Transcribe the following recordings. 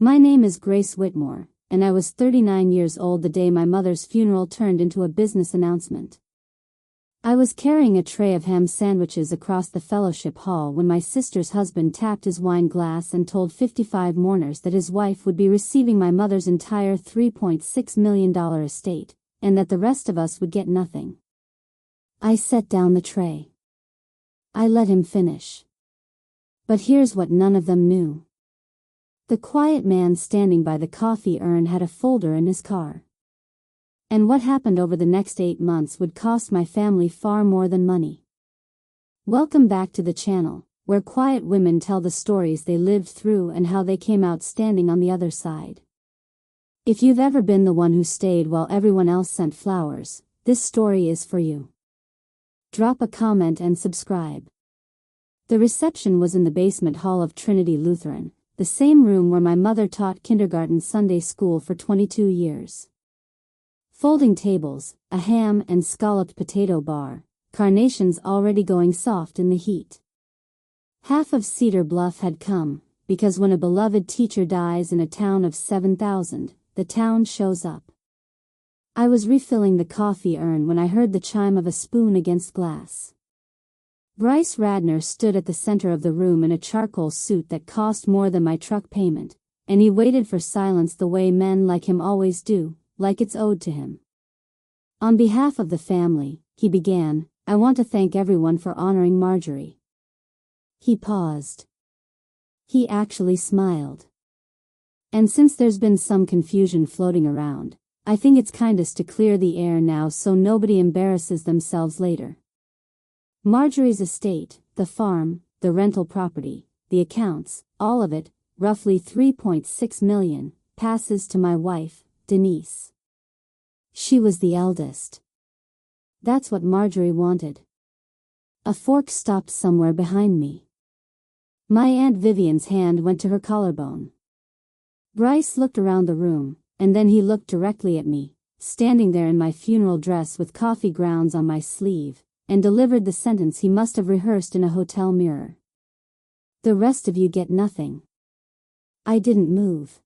My name is Grace Whitmore, and I was 39 years old the day my mother's funeral turned into a business announcement. I was carrying a tray of ham sandwiches across the fellowship hall when my sister's husband tapped his wine glass and told 55 mourners that his wife would be receiving my mother's entire $3.6 million estate, and that the rest of us would get nothing. I set down the tray. I let him finish. But here's what none of them knew. The quiet man standing by the coffee urn had a folder in his car. And what happened over the next 8 months would cost my family far more than money. Welcome back to the channel, where quiet women tell the stories they lived through and how they came out standing on the other side. If you've ever been the one who stayed while everyone else sent flowers, this story is for you. Drop a comment and subscribe. The reception was in the basement hall of Trinity Lutheran, the same room where my mother taught kindergarten Sunday school for 22 years. Folding tables, a ham and scalloped potato bar, carnations already going soft in the heat. Half of Cedar Bluff had come, because when a beloved teacher dies in a town of 7,000, the town shows up. I was refilling the coffee urn when I heard the chime of a spoon against glass. Bryce Radner stood at the center of the room in a charcoal suit that cost more than my truck payment, and he waited for silence the way men like him always do, like it's owed to him. On behalf of the family, he began, I want to thank everyone for honoring Marjorie. He paused. He actually smiled. And since there's been some confusion floating around, I think it's kindest to clear the air now so nobody embarrasses themselves later. Marjorie's estate, the farm, the rental property, the accounts, all of it, roughly $3.6 million, passes to my wife, Denise. She was the eldest. That's what Marjorie wanted. A fork stopped somewhere behind me. My Aunt Vivian's hand went to her collarbone. Bryce looked around the room, and then he looked directly at me, standing there in my funeral dress with coffee grounds on my sleeve, and delivered the sentence he must have rehearsed in a hotel mirror. The rest of you get nothing. I didn't move.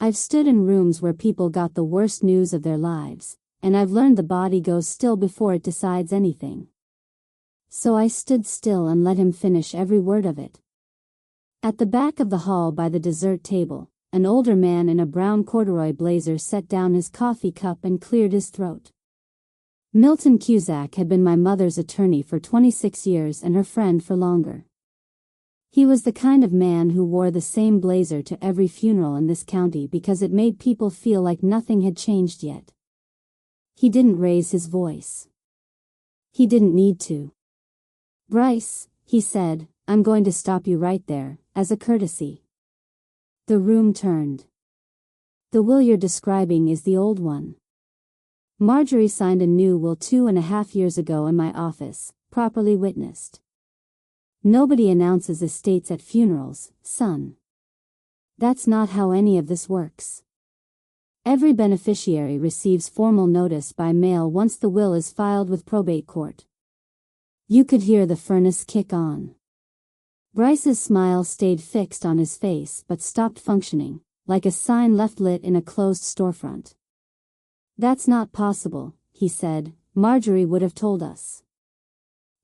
I've stood in rooms where people got the worst news of their lives, and I've learned the body goes still before it decides anything. So I stood still and let him finish every word of it. At the back of the hall by the dessert table, an older man in a brown corduroy blazer set down his coffee cup and cleared his throat. Milton Cusack had been my mother's attorney for 26 years and her friend for longer. He was the kind of man who wore the same blazer to every funeral in this county because it made people feel like nothing had changed yet. He didn't raise his voice. He didn't need to. Bryce, he said, I'm going to stop you right there, as a courtesy. The room turned. The will you're describing is the old one. Marjorie signed a new will 2.5 years ago in my office, properly witnessed. Nobody announces estates at funerals, son. That's not how any of this works. Every beneficiary receives formal notice by mail once the will is filed with probate court. You could hear the furnace kick on. Bryce's smile stayed fixed on his face but stopped functioning, like a sign left lit in a closed storefront. That's not possible, he said, Marjorie would have told us.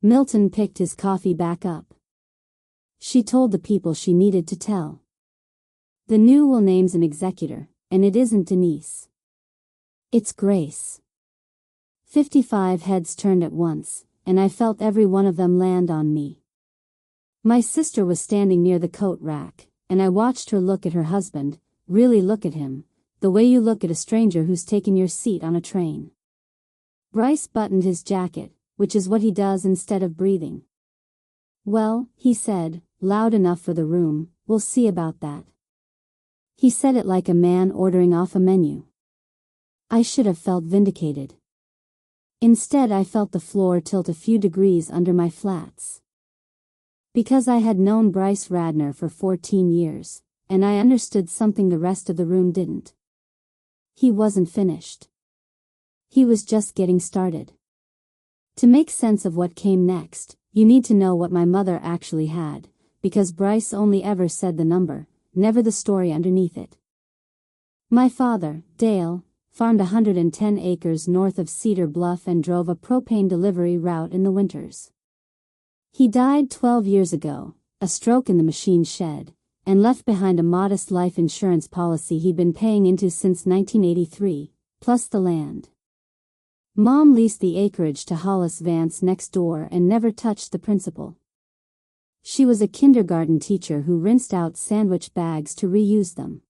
Milton picked his coffee back up. She told the people she needed to tell. The new will names an executor, and it isn't Denise. It's Grace. 55 heads turned at once, and I felt every one of them land on me. My sister was standing near the coat rack, and I watched her look at her husband, really look at him, the way you look at a stranger who's taken your seat on a train. Bryce buttoned his jacket, which is what he does instead of breathing. Well, he said, loud enough for the room, we'll see about that. He said it like a man ordering off a menu. I should have felt vindicated. Instead I felt the floor tilt a few degrees under my flats. Because I had known Bryce Radner for 14 years, and I understood something the rest of the room didn't. He wasn't finished. He was just getting started. To make sense of what came next, you need to know what my mother actually had, because Bryce only ever said the number, never the story underneath it. My father, Dale, farmed 110 acres north of Cedar Bluff and drove a propane delivery route in the winters. He died 12 years ago, a stroke in the machine shed, and left behind a modest life insurance policy he'd been paying into since 1983, plus the land. Mom leased the acreage to Hollis Vance next door and never touched the principal. She was a kindergarten teacher who rinsed out sandwich bags to reuse them.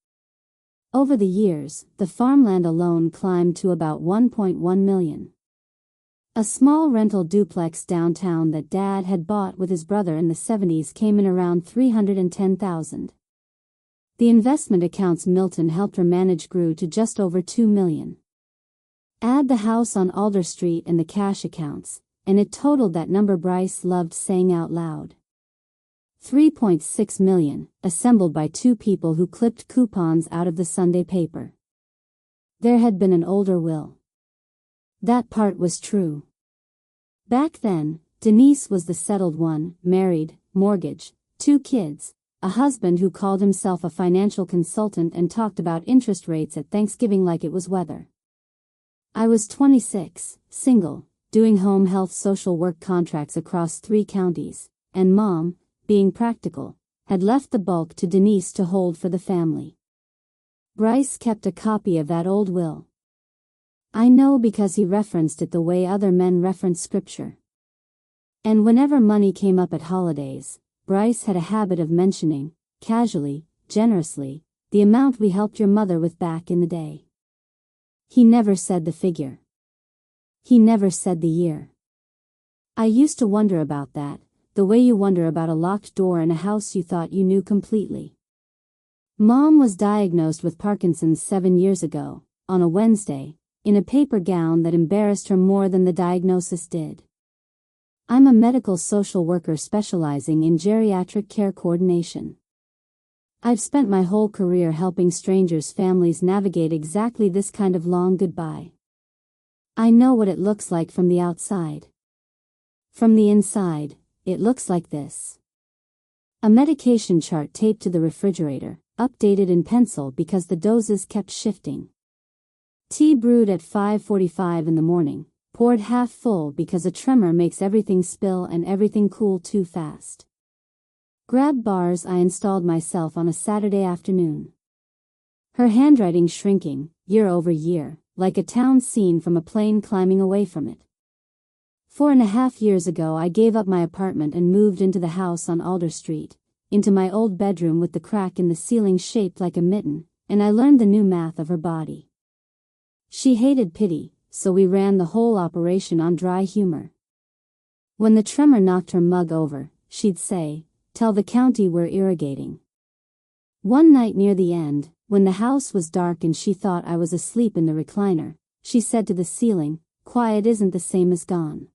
Over the years, the farmland alone climbed to about $1.1 million. A small rental duplex downtown that Dad had bought with his brother in the 70s came in around $310,000. The investment accounts Milton helped her manage grew to just over $2 million. Add the house on Alder Street and the cash accounts, and it totaled that number Bryce loved saying out loud. $3.6 million, assembled by two people who clipped coupons out of the Sunday paper. There had been an older will. That part was true. Back then, Denise was the settled one, married, mortgage, 2 kids, a husband who called himself a financial consultant and talked about interest rates at Thanksgiving like it was weather. I was 26, single, doing home health social work contracts across 3 counties, and Mom, being practical, had left the bulk to Denise to hold for the family. Bryce kept a copy of that old will. I know because he referenced it the way other men reference scripture. And whenever money came up at holidays, Bryce had a habit of mentioning, casually, generously, the amount we helped your mother with back in the day. He never said the figure. He never said the year. I used to wonder about that, the way you wonder about a locked door in a house you thought you knew completely. Mom was diagnosed with Parkinson's 7 years ago, on a Wednesday, in a paper gown that embarrassed her more than the diagnosis did. I'm a medical social worker specializing in geriatric care coordination. I've spent my whole career helping strangers' families navigate exactly this kind of long goodbye. I know what it looks like from the outside. From the inside, it looks like this. A medication chart taped to the refrigerator, updated in pencil because the doses kept shifting. Tea brewed at 5:45 in the morning, poured half full because a tremor makes everything spill and everything cool too fast. Grab bars I installed myself on a Saturday afternoon. Her handwriting shrinking, year over year, like a town scene from a plane climbing away from it. 4.5 years ago I gave up my apartment and moved into the house on Alder Street, into my old bedroom with the crack in the ceiling shaped like a mitten, and I learned the new math of her body. She hated pity, so we ran the whole operation on dry humor. When the tremor knocked her mug over, she'd say, "Tell the county we're irrigating." One night near the end, when the house was dark and she thought I was asleep in the recliner, she said to the ceiling, "Quiet isn't the same as gone."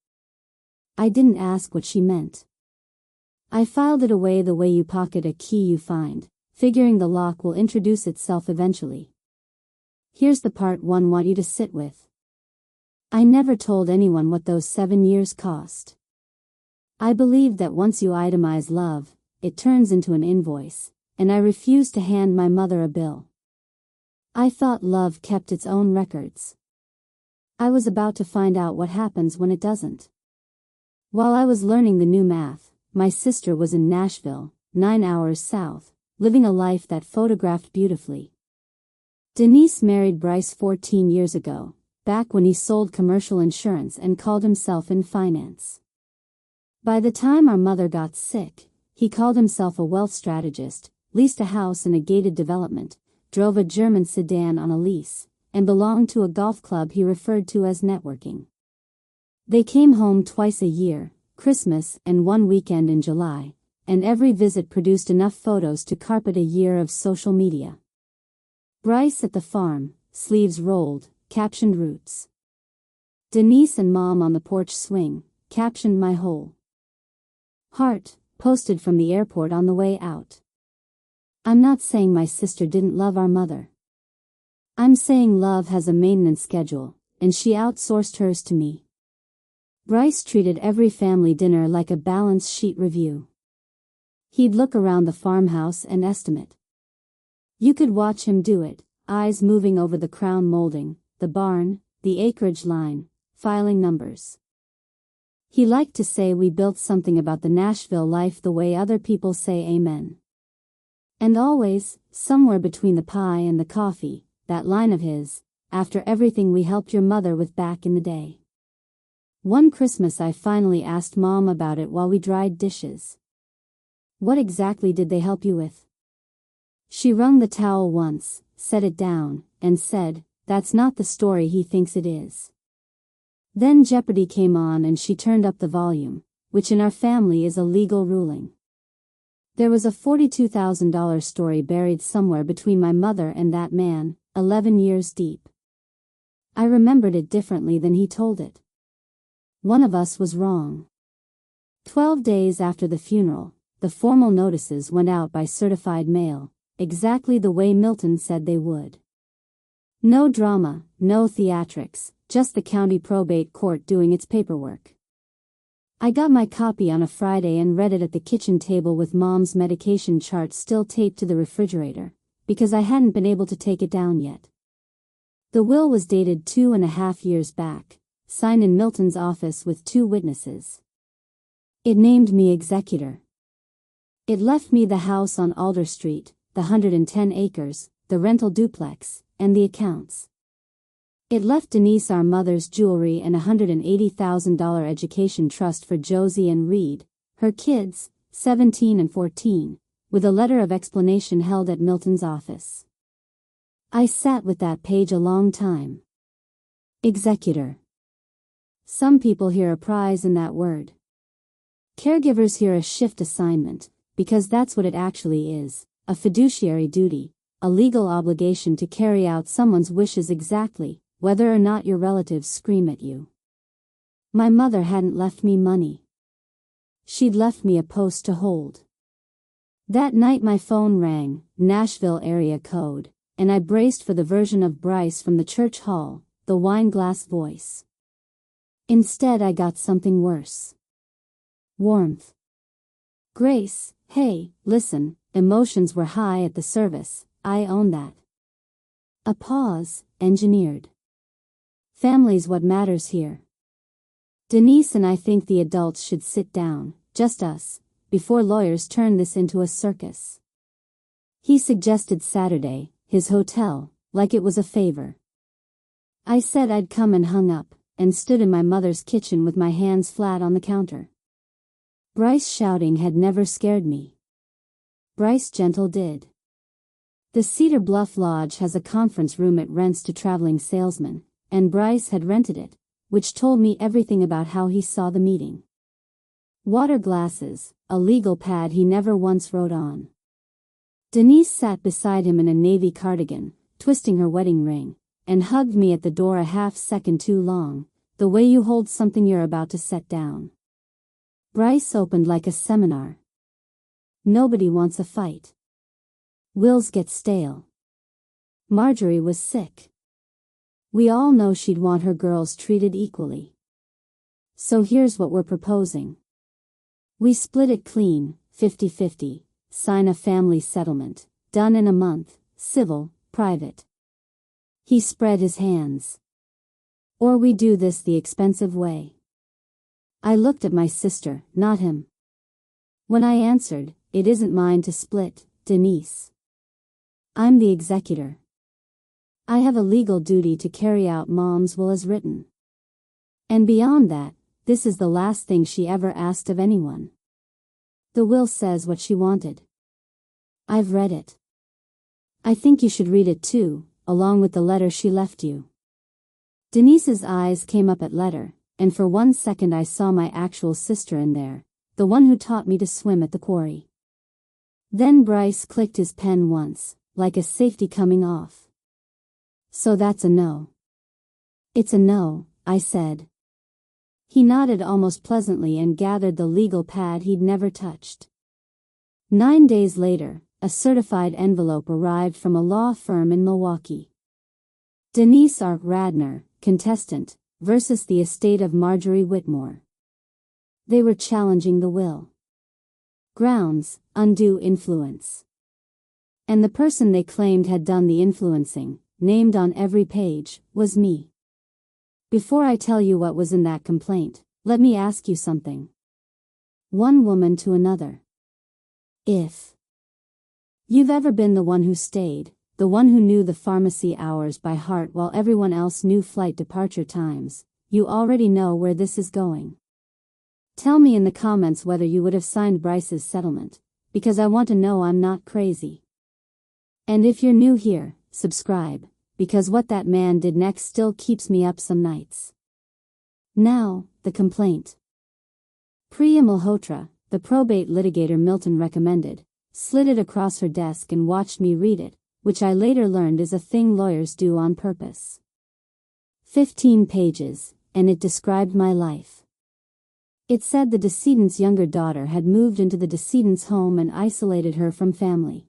I didn't ask what she meant. I filed it away the way you pocket a key you find, figuring the lock will introduce itself eventually. Here's the part one want you to sit with. I never told anyone what those 7 years cost. I believe that once you itemize love, it turns into an invoice, and I refused to hand my mother a bill. I thought love kept its own records. I was about to find out what happens when it doesn't. While I was learning the new math, my sister was in Nashville, 9 hours south, living a life that photographed beautifully. Denise married Bryce 14 years ago, back when he sold commercial insurance and called himself in finance. By the time our mother got sick, he called himself a wealth strategist, leased a house in a gated development, drove a German sedan on a lease, and belonged to a golf club he referred to as networking. They came home twice a year, Christmas and one weekend in July, and every visit produced enough photos to carpet a year of social media. Bryce at the farm, sleeves rolled, captioned roots. Denise and Mom on the porch swing, captioned my whole heart, posted from the airport on the way out. I'm not saying my sister didn't love our mother. I'm saying love has a maintenance schedule, and she outsourced hers to me. Bryce treated every family dinner like a balance sheet review. He'd look around the farmhouse and estimate. You could watch him do it, eyes moving over the crown molding, the barn, the acreage line, filing numbers. He liked to say we built something about the Nashville life the way other people say amen. And always, somewhere between the pie and the coffee, that line of his, after everything we helped your mother with back in the day. One Christmas I finally asked Mom about it while we dried dishes. What exactly did they help you with? She wrung the towel once, set it down, and said, "That's not the story he thinks it is." Then Jeopardy came on and she turned up the volume, which in our family is a legal ruling. There was a $42,000 story buried somewhere between my mother and that man, 11 years deep. I remembered it differently than he told it. One of us was wrong. 12 days after the funeral, the formal notices went out by certified mail, exactly the way Milton said they would. No drama, no theatrics, just the county probate court doing its paperwork. I got my copy on a Friday and read it at the kitchen table with Mom's medication chart still taped to the refrigerator, because I hadn't been able to take it down yet. The will was dated 2.5 years back, signed in Milton's office with 2 witnesses. It named me executor. It left me the house on Alder Street, the 110 acres, the rental duplex, and the accounts. It left Denise our mother's jewelry and a $180,000 education trust for Josie and Reed, her kids, 17 and 14, with a letter of explanation held at Milton's office. I sat with that page a long time. Executor. Some people hear a prize in that word. Caregivers hear a shift assignment, because that's what it actually is, a fiduciary duty, a legal obligation to carry out someone's wishes exactly, whether or not your relatives scream at you. My mother hadn't left me money. She'd left me a post to hold. That night my phone rang, Nashville area code, and I braced for the version of Bryce from the church hall, the wine-glass voice. Instead I got something worse. Warmth. "Grace, hey, listen," emotions were high at the service, I own that. A pause, engineered. "Family's what matters here. Denise and I think the adults should sit down, just us, before lawyers turn this into a circus." He suggested Saturday, his hotel, like it was a favor. I said I'd come and hung up, and stood in my mother's kitchen with my hands flat on the counter. Bryce shouting had never scared me. Bryce gentle did. The Cedar Bluff Lodge has a conference room it rents to traveling salesmen, and Bryce had rented it, which told me everything about how he saw the meeting. Water glasses, a legal pad he never once wrote on. Denise sat beside him in a navy cardigan, twisting her wedding ring, and hugged me at the door a half-second too long, the way you hold something you're about to set down. Bryce opened like a seminar. Nobody wants a fight. Wills get stale. Marjorie was sick. We all know she'd want her girls treated equally. So here's what we're proposing. We split it clean, 50-50, sign a family settlement, done in a month, civil, private. He spread his hands. Or we do this the expensive way. I looked at my sister, not him. When I answered, "It isn't mine to split, Denise. I'm the executor. I have a legal duty to carry out Mom's will as written. And beyond that, this is the last thing she ever asked of anyone. The will says what she wanted. I've read it. I think you should read it too, along with the letter she left you." Denise's eyes came up at letter, and for 1 second I saw my actual sister in there, the one who taught me to swim at the quarry. Then Bryce clicked his pen once, like a safety coming off. "So that's a no." "It's a no," I said. He nodded almost pleasantly and gathered the legal pad he'd never touched. 9 days later, a certified envelope arrived from a law firm in Milwaukee. Denise R. Radner, contestant, versus the estate of Marjorie Whitmore. They were challenging the will. Grounds, undue influence. And the person they claimed had done the influencing, named on every page, was me. Before I tell you what was in that complaint, let me ask you something. One woman to another. If you've ever been the one who stayed, the one who knew the pharmacy hours by heart while everyone else knew flight departure times, you already know where this is going. Tell me in the comments whether you would have signed Bryce's settlement, because I want to know I'm not crazy. And if you're new here, subscribe, because what that man did next still keeps me up some nights. Now, the complaint. Priya Malhotra, the probate litigator Milton recommended, slid it across her desk and watched me read it, which I later learned is a thing lawyers do on purpose. 15 pages, and it described my life. It said the decedent's younger daughter had moved into the decedent's home and isolated her from family.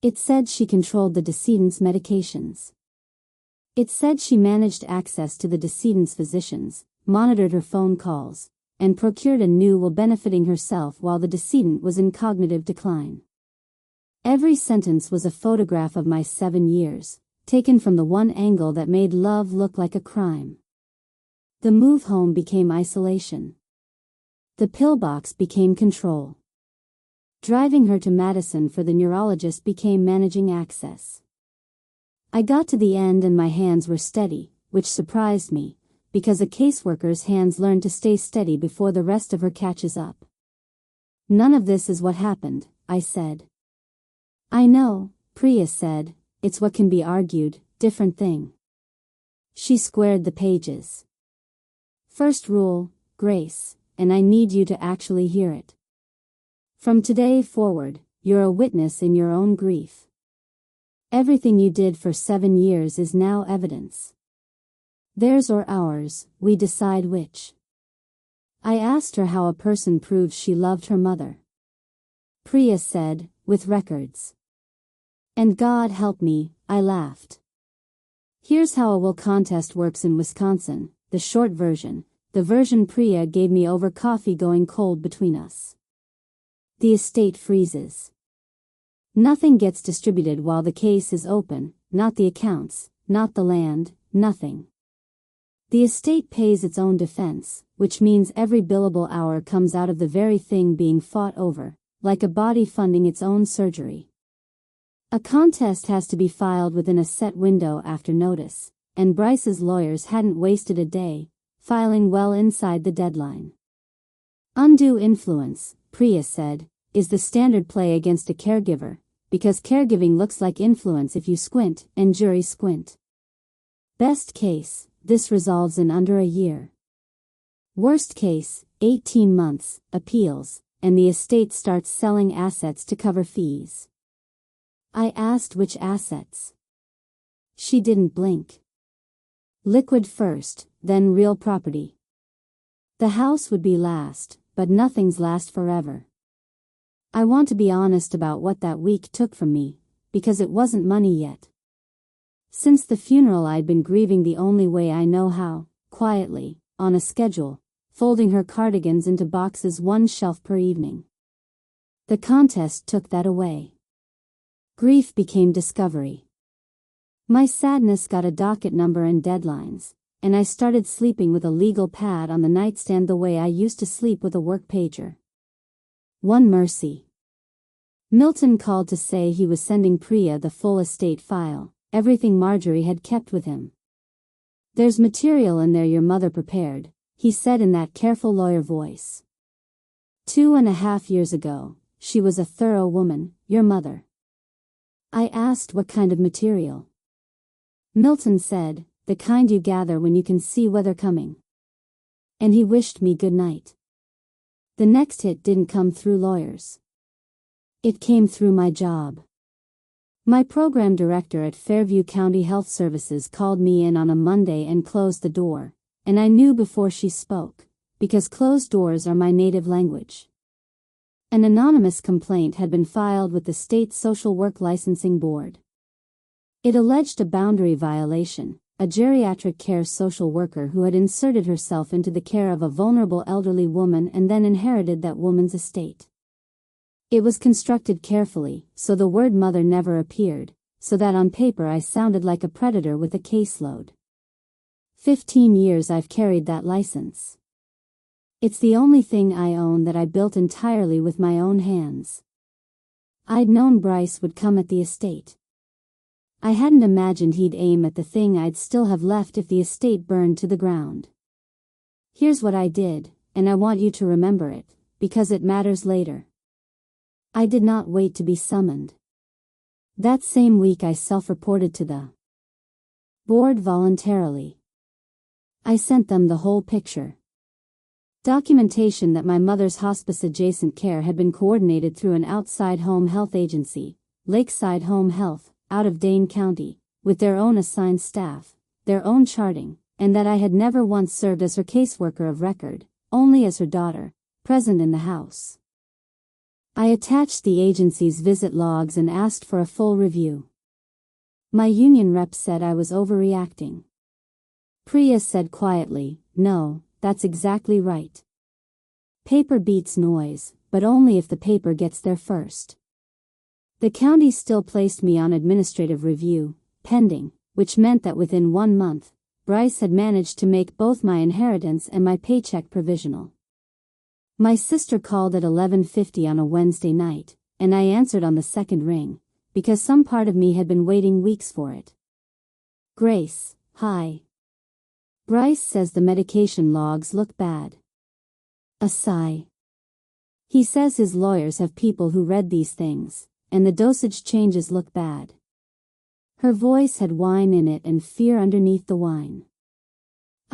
It said she controlled the decedent's medications. It said she managed access to the decedent's physicians, monitored her phone calls, and procured a new will benefiting herself while the decedent was in cognitive decline. Every sentence was a photograph of my 7 years, taken from the one angle that made love look like a crime. The move home became isolation. The pillbox became control. Driving her to Madison for the neurologist became managing access. I got to the end and my hands were steady, which surprised me, because a caseworker's hands learn to stay steady before the rest of her catches up. None of this is what happened, I said. I know, Priya said, it's what can be argued, different thing. She squared the pages. First rule, grace, and I need you to actually hear it. From today forward, you're a witness in your own grief. Everything you did for 7 years is now evidence. Theirs or ours, we decide which. I asked her how a person proves she loved her mother. Priya said, with records. And God help me, I laughed. Here's how a will contest works in Wisconsin, the short version, the version Priya gave me over coffee going cold between us. The estate freezes. Nothing gets distributed while the case is open, not the accounts, not the land, nothing. The estate pays its own defense, which means every billable hour comes out of the very thing being fought over, like a body funding its own surgery. A contest has to be filed within a set window after notice, and Bryce's lawyers hadn't wasted a day, filing well inside the deadline. Undue influence, Priya said, is the standard play against a caregiver, because caregiving looks like influence if you squint, and jury squint. Best case, this resolves in under a year. Worst case, 18 months, appeals, and the estate starts selling assets to cover fees. I asked which assets. She didn't blink. Liquid first, then real property. The house would be last, but nothing's last forever. I want to be honest about what that week took from me, because it wasn't money yet. Since the funeral I'd been grieving the only way I know how, quietly, on a schedule, folding her cardigans into boxes one shelf per evening. The contest took that away. Grief became discovery. My sadness got a docket number and deadlines, and I started sleeping with a legal pad on the nightstand the way I used to sleep with a work pager. One mercy. Milton called to say he was sending Priya the full estate file, everything Marjorie had kept with him. There's material in there your mother prepared, he said in that careful lawyer voice. 2.5 years ago, she was a thorough woman, your mother. I asked what kind of material. Milton said, the kind you gather when you can see weather coming. And he wished me good night. The next hit didn't come through lawyers. It came through my job. My program director at Fairview County Health Services called me in on a Monday and closed the door, and I knew before she spoke, because closed doors are my native language. An anonymous complaint had been filed with the state social work licensing board. It alleged a boundary violation, a geriatric care social worker who had inserted herself into the care of a vulnerable elderly woman and then inherited that woman's estate. It was constructed carefully, so the word mother never appeared, so that on paper I sounded like a predator with a caseload. 15 years I've carried that license. It's the only thing I own that I built entirely with my own hands. I'd known Bryce would come at the estate. I hadn't imagined he'd aim at the thing I'd still have left if the estate burned to the ground. Here's what I did, and I want you to remember it, because it matters later. I did not wait to be summoned. That same week I self-reported to the board voluntarily. I sent them the whole picture. Documentation that my mother's hospice-adjacent care had been coordinated through an outside home health agency, Lakeside Home Health, out of Dane County, with their own assigned staff, their own charting, and that I had never once served as her caseworker of record, only as her daughter, present in the house. I attached the agency's visit logs and asked for a full review. My union rep said I was overreacting. Priya said quietly, "No, that's exactly right. Paper beats noise, but only if the paper gets there first." The county still placed me on administrative review, pending, which meant that within 1 month, Bryce had managed to make both my inheritance and my paycheck provisional. My sister called at 11:50 on a Wednesday night, and I answered on the second ring, because some part of me had been waiting weeks for it. "Grace, hi. Bryce says the medication logs look bad." A sigh. "He says his lawyers have people who read these things, and the dosage changes look bad." Her voice had whine in it and fear underneath the whine.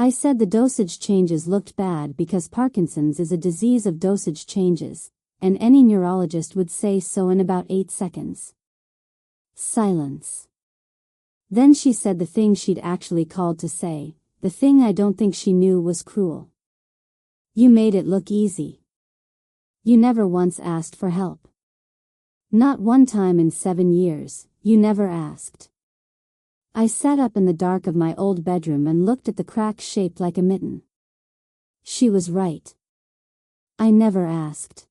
I said the dosage changes looked bad because Parkinson's is a disease of dosage changes, and any neurologist would say so in about 8 seconds. Silence. Then she said the thing she'd actually called to say, the thing I don't think she knew was cruel. "You made it look easy. You never once asked for help. Not one time in 7 years, you never asked." I sat up in the dark of my old bedroom and looked at the crack shaped like a mitten. She was right. I never asked.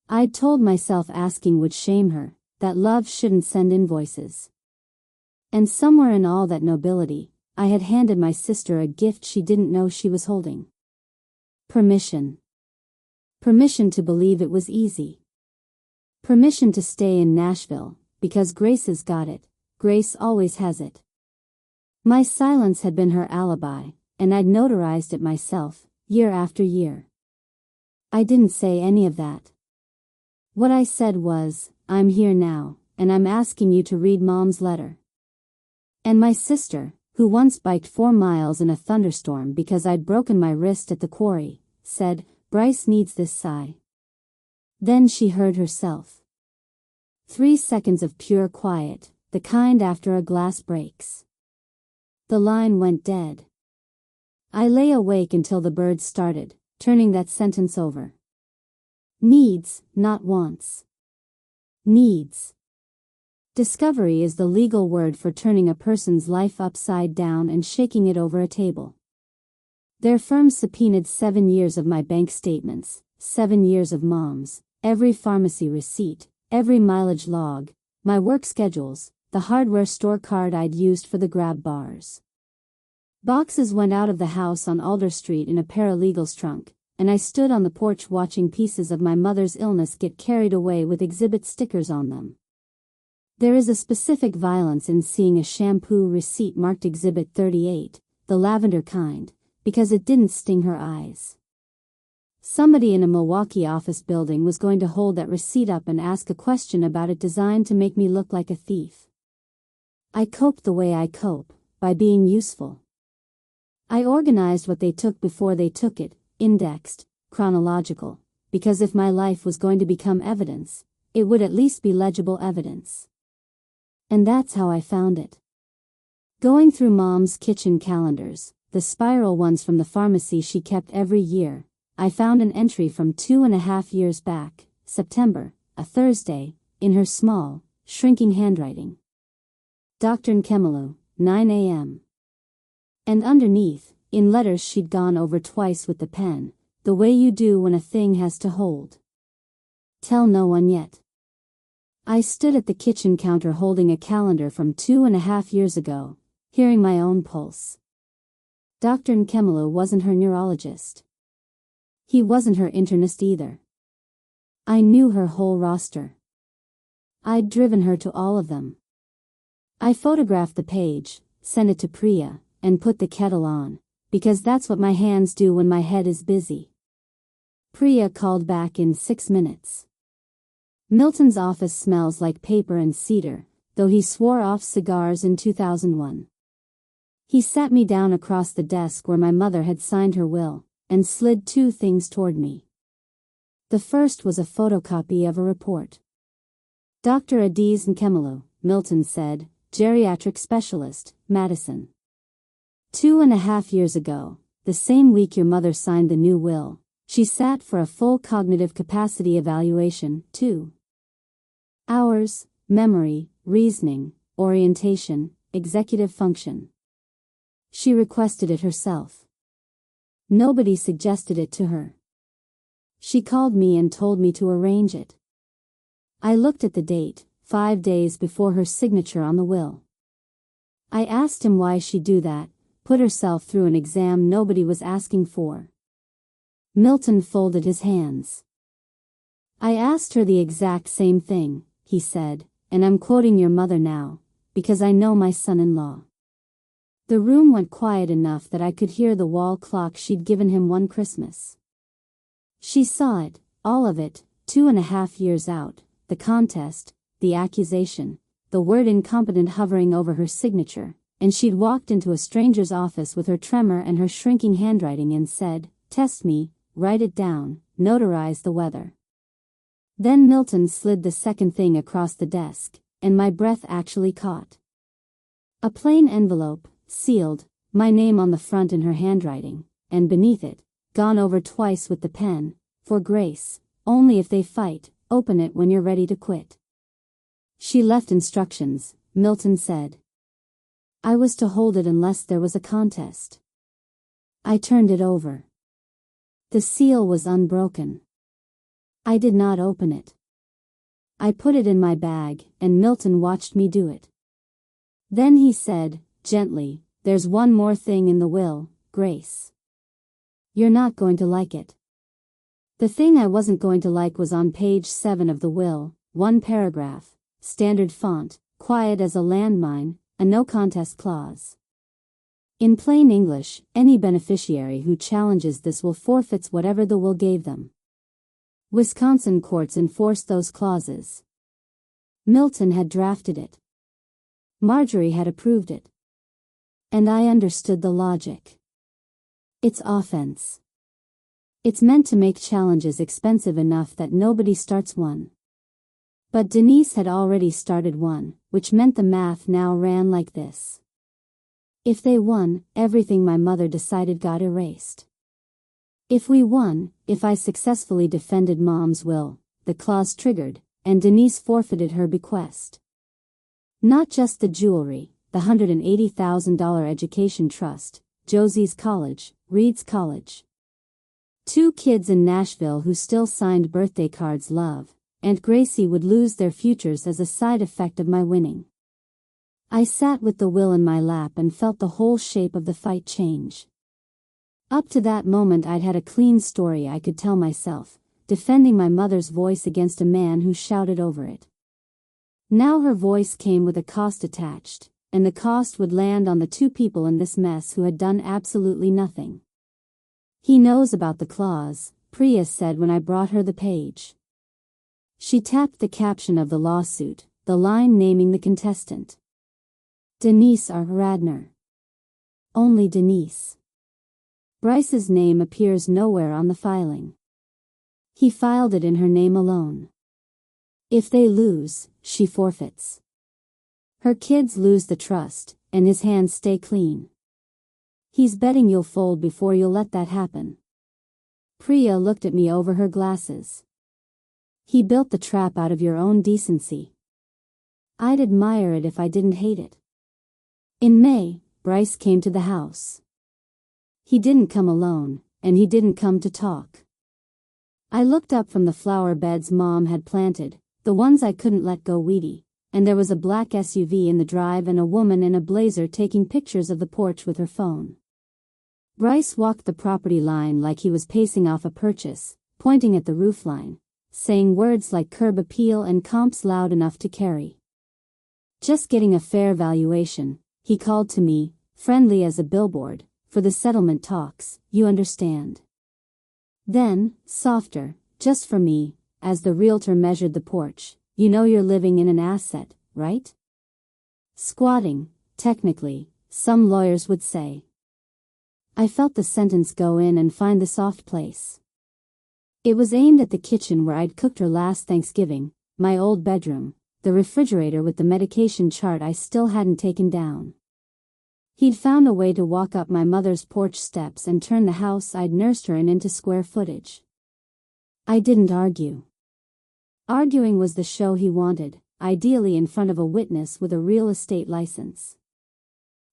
I'd told myself asking would shame her, that love shouldn't send invoices. And somewhere in all that nobility, I had handed my sister a gift she didn't know she was holding. Permission. Permission to believe it was easy. Permission to stay in Nashville, because Grace's got it. Grace always has it. My silence had been her alibi, and I'd notarized it myself, year after year. I didn't say any of that. What I said was, "I'm here now, and I'm asking you to read Mom's letter." And my sister, who once biked 4 miles in a thunderstorm because I'd broken my wrist at the quarry, said, "Bryce needs this sigh." Then she heard herself. 3 seconds of pure quiet, the kind after a glass breaks. The line went dead. I lay awake until the birds started, turning that sentence over. Needs, not wants. Needs. Discovery is the legal word for turning a person's life upside down and shaking it over a table. Their firm subpoenaed 7 years of my bank statements, 7 years of Mom's, every pharmacy receipt, every mileage log, my work schedules, the hardware store card I'd used for the grab bars. Boxes went out of the house on Alder Street in a paralegal's trunk, and I stood on the porch watching pieces of my mother's illness get carried away with exhibit stickers on them. There is a specific violence in seeing a shampoo receipt marked Exhibit 38, the lavender kind, because it didn't sting her eyes. Somebody in a Milwaukee office building was going to hold that receipt up and ask a question about it designed to make me look like a thief. I coped the way I cope, by being useful. I organized what they took before they took it, indexed, chronological, because if my life was going to become evidence, it would at least be legible evidence. And that's how I found it. Going through Mom's kitchen calendars, the spiral ones from the pharmacy she kept every year, I found an entry from 2.5 years back, September, a Thursday, in her small, shrinking handwriting. Dr. Nkemelu, 9 a.m. And underneath, in letters she'd gone over twice with the pen, the way you do when a thing has to hold. Tell no one yet. I stood at the kitchen counter holding a calendar from 2.5 years ago, hearing my own pulse. Dr. Nkemelu wasn't her neurologist. He wasn't her internist either. I knew her whole roster. I'd driven her to all of them. I photographed the page, sent it to Priya, and put the kettle on, because that's what my hands do when my head is busy. Priya called back in 6 minutes. Milton's office smells like paper and cedar, though he swore off cigars in 2001. He sat me down across the desk where my mother had signed her will, and slid 2 things toward me. The first was a photocopy of a report. Dr. Adiz Nkemelu, Milton said, geriatric specialist, Madison. 2.5 years ago, the same week your mother signed the new will, she sat for a full cognitive capacity evaluation, 2 hours, memory, reasoning, orientation, executive function. She requested it herself. Nobody suggested it to her. She called me and told me to arrange it. I looked at the date, 5 days before her signature on the will. I asked him why she'd do that, put herself through an exam nobody was asking for. Milton folded his hands. I asked her the exact same thing, he said, and I'm quoting your mother now, because I know my son-in-law. The room went quiet enough that I could hear the wall clock she'd given him one Christmas. She saw it, all of it, 2.5 years out, the contest, the accusation, the word incompetent hovering over her signature, and she'd walked into a stranger's office with her tremor and her shrinking handwriting and said, "Test me, write it down, notarize the weather." Then Milton slid the second thing across the desk, and my breath actually caught. A plain envelope, sealed, my name on the front in her handwriting, and beneath it, gone over twice with the pen, "For Grace, only if they fight, open it when you're ready to quit." She left instructions, Milton said. I was to hold it unless there was a contest. I turned it over. The seal was unbroken. I did not open it. I put it in my bag, and Milton watched me do it. Then he said, gently, "There's one more thing in the will, Grace. You're not going to like it." The thing I wasn't going to like was on page 7 of the will, 1 paragraph, standard font, quiet as a landmine, a no contest clause. In plain English, any beneficiary who challenges this will forfeits whatever the will gave them. Wisconsin courts enforced those clauses. Milton had drafted it. Marjorie had approved it. And I understood the logic. It's offense. It's meant to make challenges expensive enough that nobody starts one. But Denise had already started one, which meant the math now ran like this. If they won, everything my mother decided got erased. If we won, if I successfully defended Mom's will, the clause triggered, and Denise forfeited her bequest. Not just the jewelry, the $180,000 education trust, Josie's college, Reed's college. 2 kids in Nashville who still signed birthday cards Love, and Gracie would lose their futures as a side effect of my winning. I sat with the will in my lap and felt the whole shape of the fight change. Up to that moment I'd had a clean story I could tell myself, defending my mother's voice against a man who shouted over it. Now her voice came with a cost attached, and the cost would land on the 2 people in this mess who had done absolutely nothing. "He knows about the clause," Priya said when I brought her the page. She tapped the caption of the lawsuit, the line naming the contestant. Denise R. Radner. Only Denise. Bryce's name appears nowhere on the filing. He filed it in her name alone. If they lose, she forfeits. Her kids lose the trust, and his hands stay clean. He's betting you'll fold before you'll let that happen. Priya looked at me over her glasses. He built the trap out of your own decency. I'd admire it if I didn't hate it. In May, Bryce came to the house. He didn't come alone, and he didn't come to talk. I looked up from the flower beds Mom had planted, the ones I couldn't let go weedy, and there was a black SUV in the drive and a woman in a blazer taking pictures of the porch with her phone. Bryce walked the property line like he was pacing off a purchase, pointing at the roofline, saying words like curb appeal and comps loud enough to carry. Just getting a fair valuation, he called to me, friendly as a billboard, for the settlement talks, you understand. Then, softer, just for me, as the realtor measured the porch, you know you're living in an asset, right? Squatting, technically, some lawyers would say. I felt the sentence go in and find the soft place. It was aimed at the kitchen where I'd cooked her last Thanksgiving, my old bedroom, the refrigerator with the medication chart I still hadn't taken down. He'd found a way to walk up my mother's porch steps and turn the house I'd nursed her in into square footage. I didn't argue. Arguing was the show he wanted, ideally in front of a witness with a real estate license.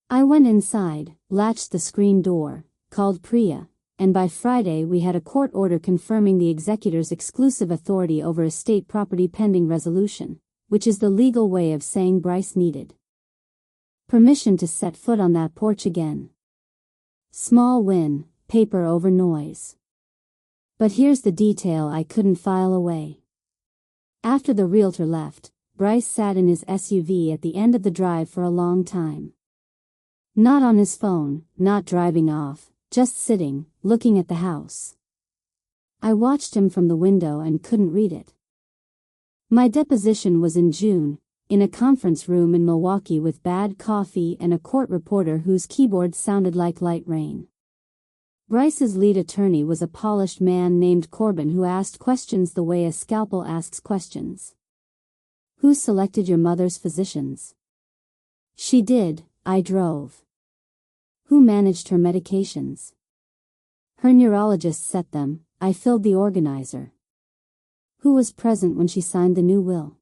I went inside, latched the screen door, called Priya, and by Friday we had a court order confirming the executor's exclusive authority over estate property pending resolution, which is the legal way of saying Bryce needed permission to set foot on that porch again. Small win, paper over noise. But here's the detail I couldn't file away. After the realtor left, Bryce sat in his SUV at the end of the drive for a long time. Not on his phone, not driving off, just sitting, looking at the house. I watched him from the window and couldn't read it. My deposition was in June, in a conference room in Milwaukee with bad coffee and a court reporter whose keyboard sounded like light rain. Bryce's lead attorney was a polished man named Corbin who asked questions the way a scalpel asks questions. Who selected your mother's physicians? She did, I drove. Who managed her medications? Her neurologist set them, I filled the organizer. Who was present when she signed the new will?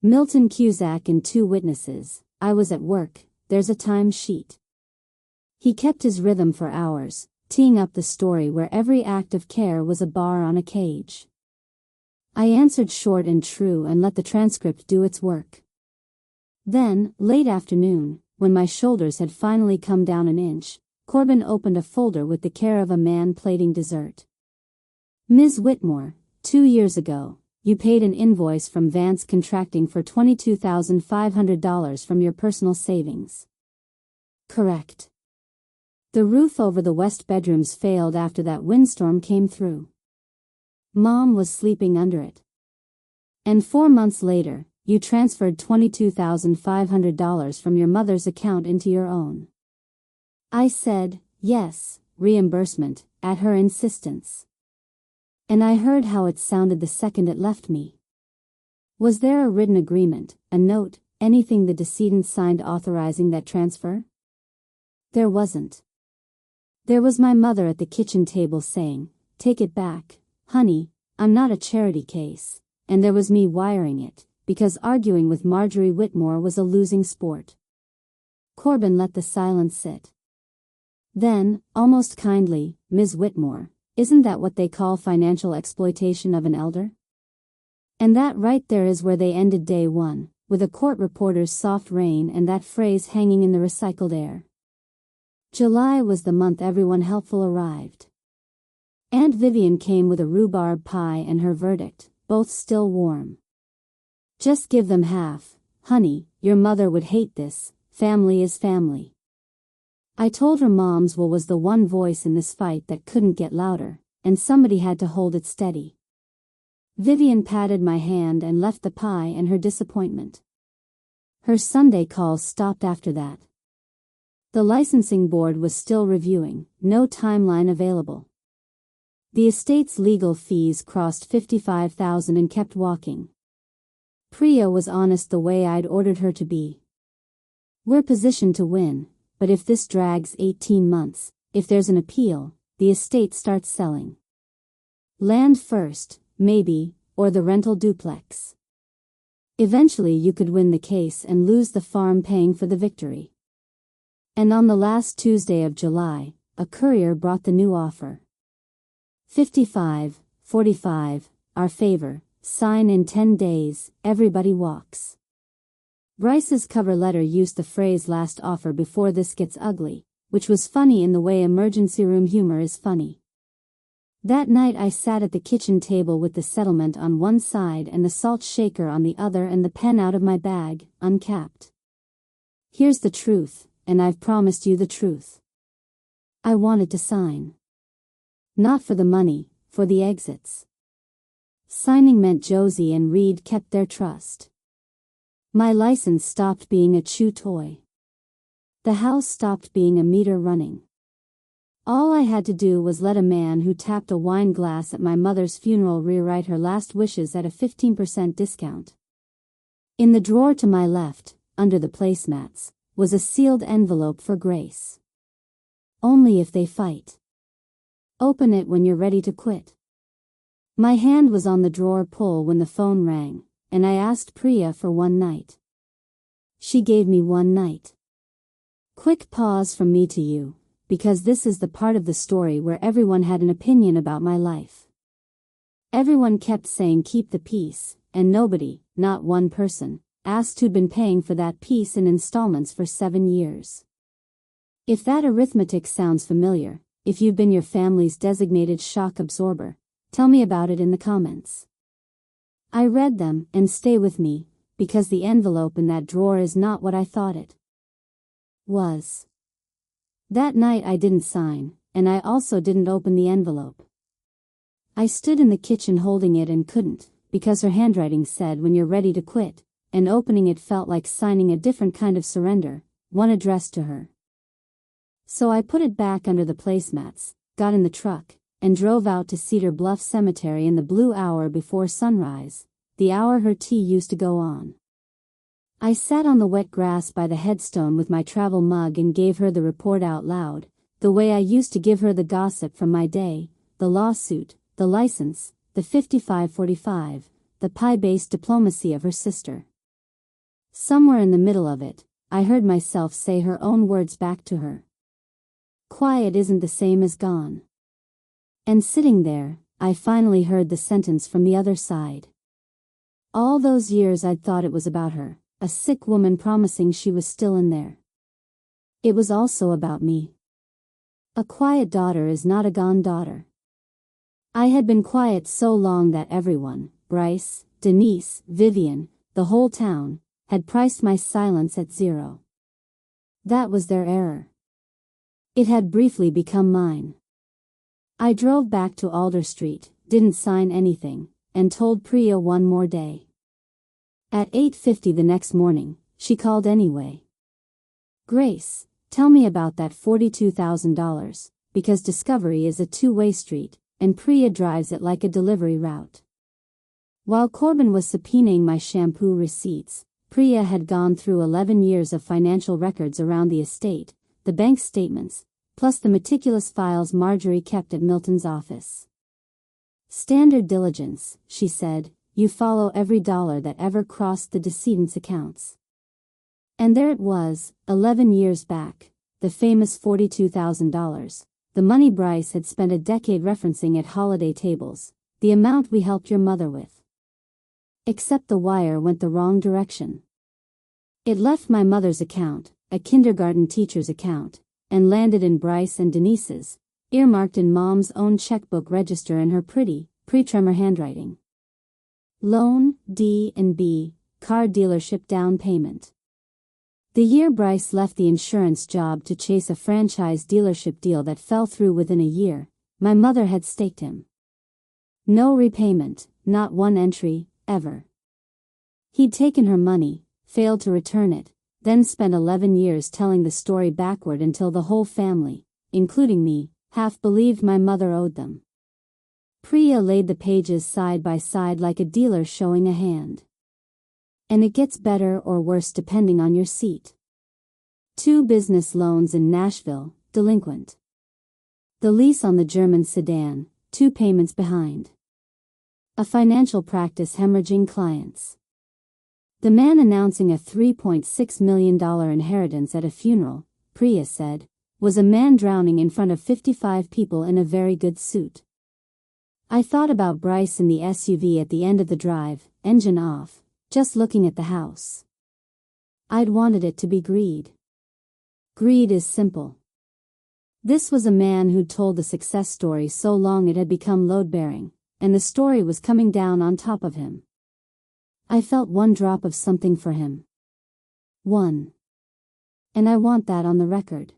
Milton Cusack and 2 witnesses. I was at work, there's a time sheet. He kept his rhythm for hours, teeing up the story where every act of care was a bar on a cage. I answered short and true and let the transcript do its work. Then, late afternoon, when my shoulders had finally come down an inch, Corbin opened a folder with the care of a man plating dessert. Ms. Whitmore, 2 years ago, you paid an invoice from Vance Contracting for $22,500 from your personal savings. Correct. The roof over the west bedrooms failed after that windstorm came through. Mom was sleeping under it. And 4 months later, you transferred $22,500 from your mother's account into your own. I said, yes, reimbursement, at her insistence. And I heard how it sounded the second it left me. Was there a written agreement, a note, anything the decedent signed authorizing that transfer? There wasn't. There was my mother at the kitchen table saying, take it back, honey, I'm not a charity case, and there was me wiring it, because arguing with Marjorie Whitmore was a losing sport. Corbin let the silence sit. Then, almost kindly, Ms. Whitmore, isn't that what they call financial exploitation of an elder? And that right there is where they ended day one, with a court reporter's soft rain and that phrase hanging in the recycled air. July was the month everyone helpful arrived. Aunt Vivian came with a rhubarb pie and her verdict, both still warm. Just give them half, honey, your mother would hate this, family is family. I told her Mom's will was the one voice in this fight that couldn't get louder, and somebody had to hold it steady. Vivian patted my hand and left the pie and her disappointment. Her Sunday calls stopped after that. The licensing board was still reviewing, no timeline available. The estate's legal fees crossed $55,000 and kept walking. Priya was honest the way I'd ordered her to be. We're positioned to win, but if this drags 18 months, if there's an appeal, the estate starts selling. Land first, maybe, or the rental duplex. Eventually you could win the case and lose the farm paying for the victory. And on the last Tuesday of July, a courier brought the new offer. 55, 45, our favor, sign in 10 days, everybody walks. Bryce's cover letter used the phrase last offer before this gets ugly, which was funny in the way emergency room humor is funny. That night I sat at the kitchen table with the settlement on one side and the salt shaker on the other and the pen out of my bag, uncapped. Here's the truth, and I've promised you the truth. I wanted to sign. Not for the money, for the exits. Signing meant Josie and Reed kept their trust. My license stopped being a chew toy. The house stopped being a meter running. All I had to do was let a man who tapped a wine glass at my mother's funeral rewrite her last wishes at a 15% discount. In the drawer to my left, under the placemats, was a sealed envelope for Grace. Only if they fight. Open it when you're ready to quit. My hand was on the drawer pull when the phone rang, and I asked Priya for one night. She gave me one night. Quick pause from me to you, because this is the part of the story where everyone had an opinion about my life. Everyone kept saying keep the peace, and nobody, not one person, asked who'd been paying for that piece in installments for 7 years. If that arithmetic sounds familiar, if you've been your family's designated shock absorber, tell me about it in the comments. I read them, and stay with me, because the envelope in that drawer is not what I thought it was. That night I didn't sign, and I also didn't open the envelope. I stood in the kitchen holding it and couldn't, because her handwriting said when you're ready to quit, and opening it felt like signing a different kind of surrender, one addressed to her. So I put it back under the placemats, got in the truck, and drove out to Cedar Bluff Cemetery in the blue hour before sunrise, the hour her tea used to go on. I sat on the wet grass by the headstone with my travel mug and gave her the report out loud, the way I used to give her the gossip from my day, the lawsuit, the license, the 5545, the pie-based diplomacy of her sister. Somewhere in the middle of it, I heard myself say her own words back to her. Quiet isn't the same as gone. And sitting there, I finally heard the sentence from the other side. All those years I'd thought it was about her, a sick woman promising she was still in there. It was also about me. A quiet daughter is not a gone daughter. I had been quiet so long that everyone, Bryce, Denise, Vivian, the whole town, had priced my silence at 0. That was their error. It had briefly become mine. I drove back to Alder Street, didn't sign anything, and told Priya one more day. At 8:50 the next morning, she called anyway. Grace, tell me about that $42,000, because Discovery is a two-way street, and Priya drives it like a delivery route. While Corbin was subpoenaing my shampoo receipts, Priya had gone through 11 years of financial records around the estate, the bank statements, plus the meticulous files Marjorie kept at Milton's office. Standard diligence, she said, you follow every dollar that ever crossed the decedent's accounts. And there it was, 11 years back, the famous $42,000, the money Bryce had spent a decade referencing at holiday tables, the amount we helped your mother with. Except the wire went the wrong direction. It left my mother's account, a kindergarten teacher's account, and landed in Bryce and Denise's, earmarked in Mom's own checkbook register in her pretty, pre-tremor handwriting. Loan, D&B, car dealership down payment. The year Bryce left the insurance job to chase a franchise dealership deal that fell through within a year, my mother had staked him. No repayment, not one entry, ever. He'd taken her money, failed to return it, then spent 11 years telling the story backward until the whole family, including me, half believed my mother owed them. Priya laid the pages side by side like a dealer showing a hand. And it gets better or worse depending on your seat. 2 business loans in Nashville, delinquent. The lease on the German sedan, 2 payments behind. A financial practice hemorrhaging clients. The man announcing a $3.6 million inheritance at a funeral, Priya said, was a man drowning in front of 55 people in a very good suit. I thought about Bryce in the SUV at the end of the drive, engine off, just looking at the house. I'd wanted it to be greed. Greed is simple. This was a man who'd told the success story so long it had become load-bearing, and the story was coming down on top of him. I felt one drop of something for him. One. And I want that on the record.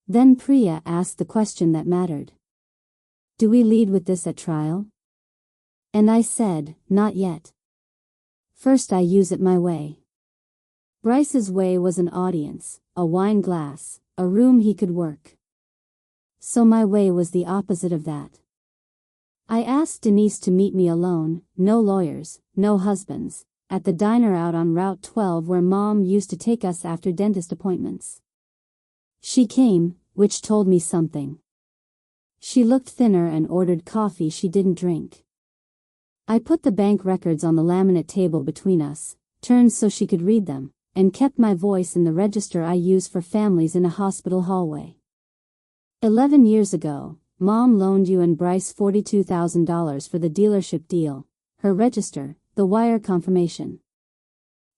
Then Priya asked the question that mattered. Do we lead with this at trial? And I said, not yet. First I use it my way. Bryce's way was an audience, a wine glass, a room he could work. So my way was the opposite of that. I asked Denise to meet me alone, no lawyers, no husbands, at the diner out on Route 12 where Mom used to take us after dentist appointments. She came, which told me something. She looked thinner and ordered coffee she didn't drink. I put the bank records on the laminate table between us, turned so she could read them, and kept my voice in the register I use for families in a hospital hallway. 11 years ago, Mom loaned you and Bryce $42,000 for the dealership deal, her register, the wire confirmation.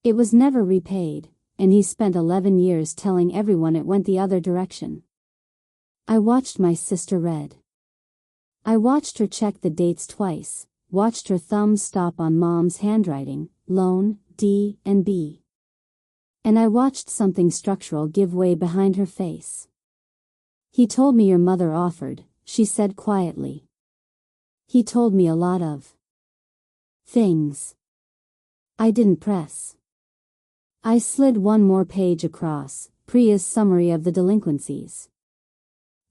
It was never repaid, and he spent 11 years telling everyone it went the other direction. I watched my sister read. I watched her check the dates twice, watched her thumb stop on Mom's handwriting, loan, D and B. And I watched something structural give way behind her face. He told me your mother offered, she said quietly. He told me a lot of things. I didn't press. I slid one more page across, Priya's summary of the delinquencies.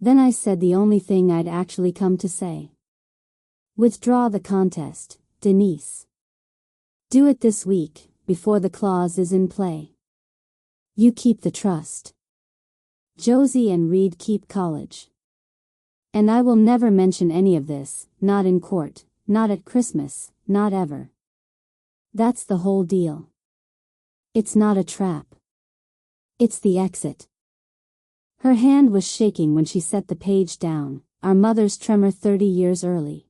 Then I said the only thing I'd actually come to say. Withdraw the contest, Denise. Do it this week, before the clause is in play. You keep the trust. Josie and Reed keep college. And I will never mention any of this, not in court, not at Christmas, not ever. That's the whole deal. It's not a trap. It's the exit. Her hand was shaking when she set the page down, our mother's tremor 30 years early.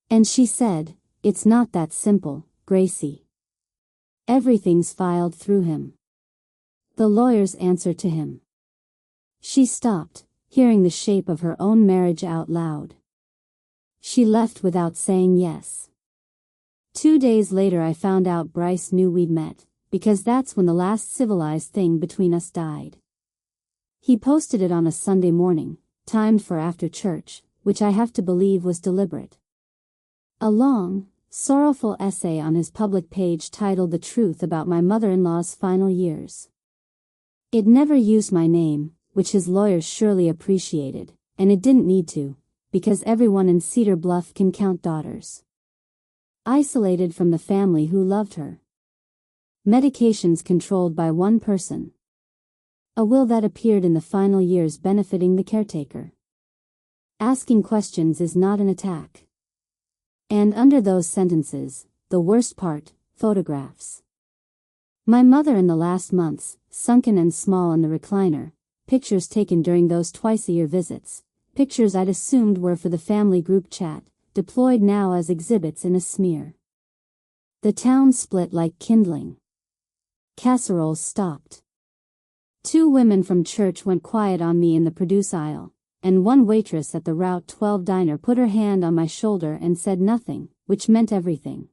And she said, it's not that simple, Gracie. Everything's filed through him. The lawyers answer to him. She stopped, hearing the shape of her own marriage out loud. She left without saying yes. 2 days later I found out Bryce knew we'd met, because that's when the last civilized thing between us died. He posted it on a Sunday morning, timed for after church, which I have to believe was deliberate. A long, sorrowful essay on his public page titled The Truth About My Mother-in-Law's Final Years. It never used my name, which his lawyers surely appreciated, and it didn't need to, because everyone in Cedar Bluff can count daughters. Isolated from the family who loved her. Medications controlled by one person. A will that appeared in the final years benefiting the caretaker. Asking questions is not an attack. And under those sentences, the worst part, photographs. My mother in the last months, sunken and small in the recliner, pictures taken during those twice-a-year visits, pictures I'd assumed were for the family group chat, deployed now as exhibits in a smear. The town split like kindling. Casseroles stopped. 2 women from church went quiet on me in the produce aisle, and one waitress at the Route 12 diner put her hand on my shoulder and said nothing, which meant everything.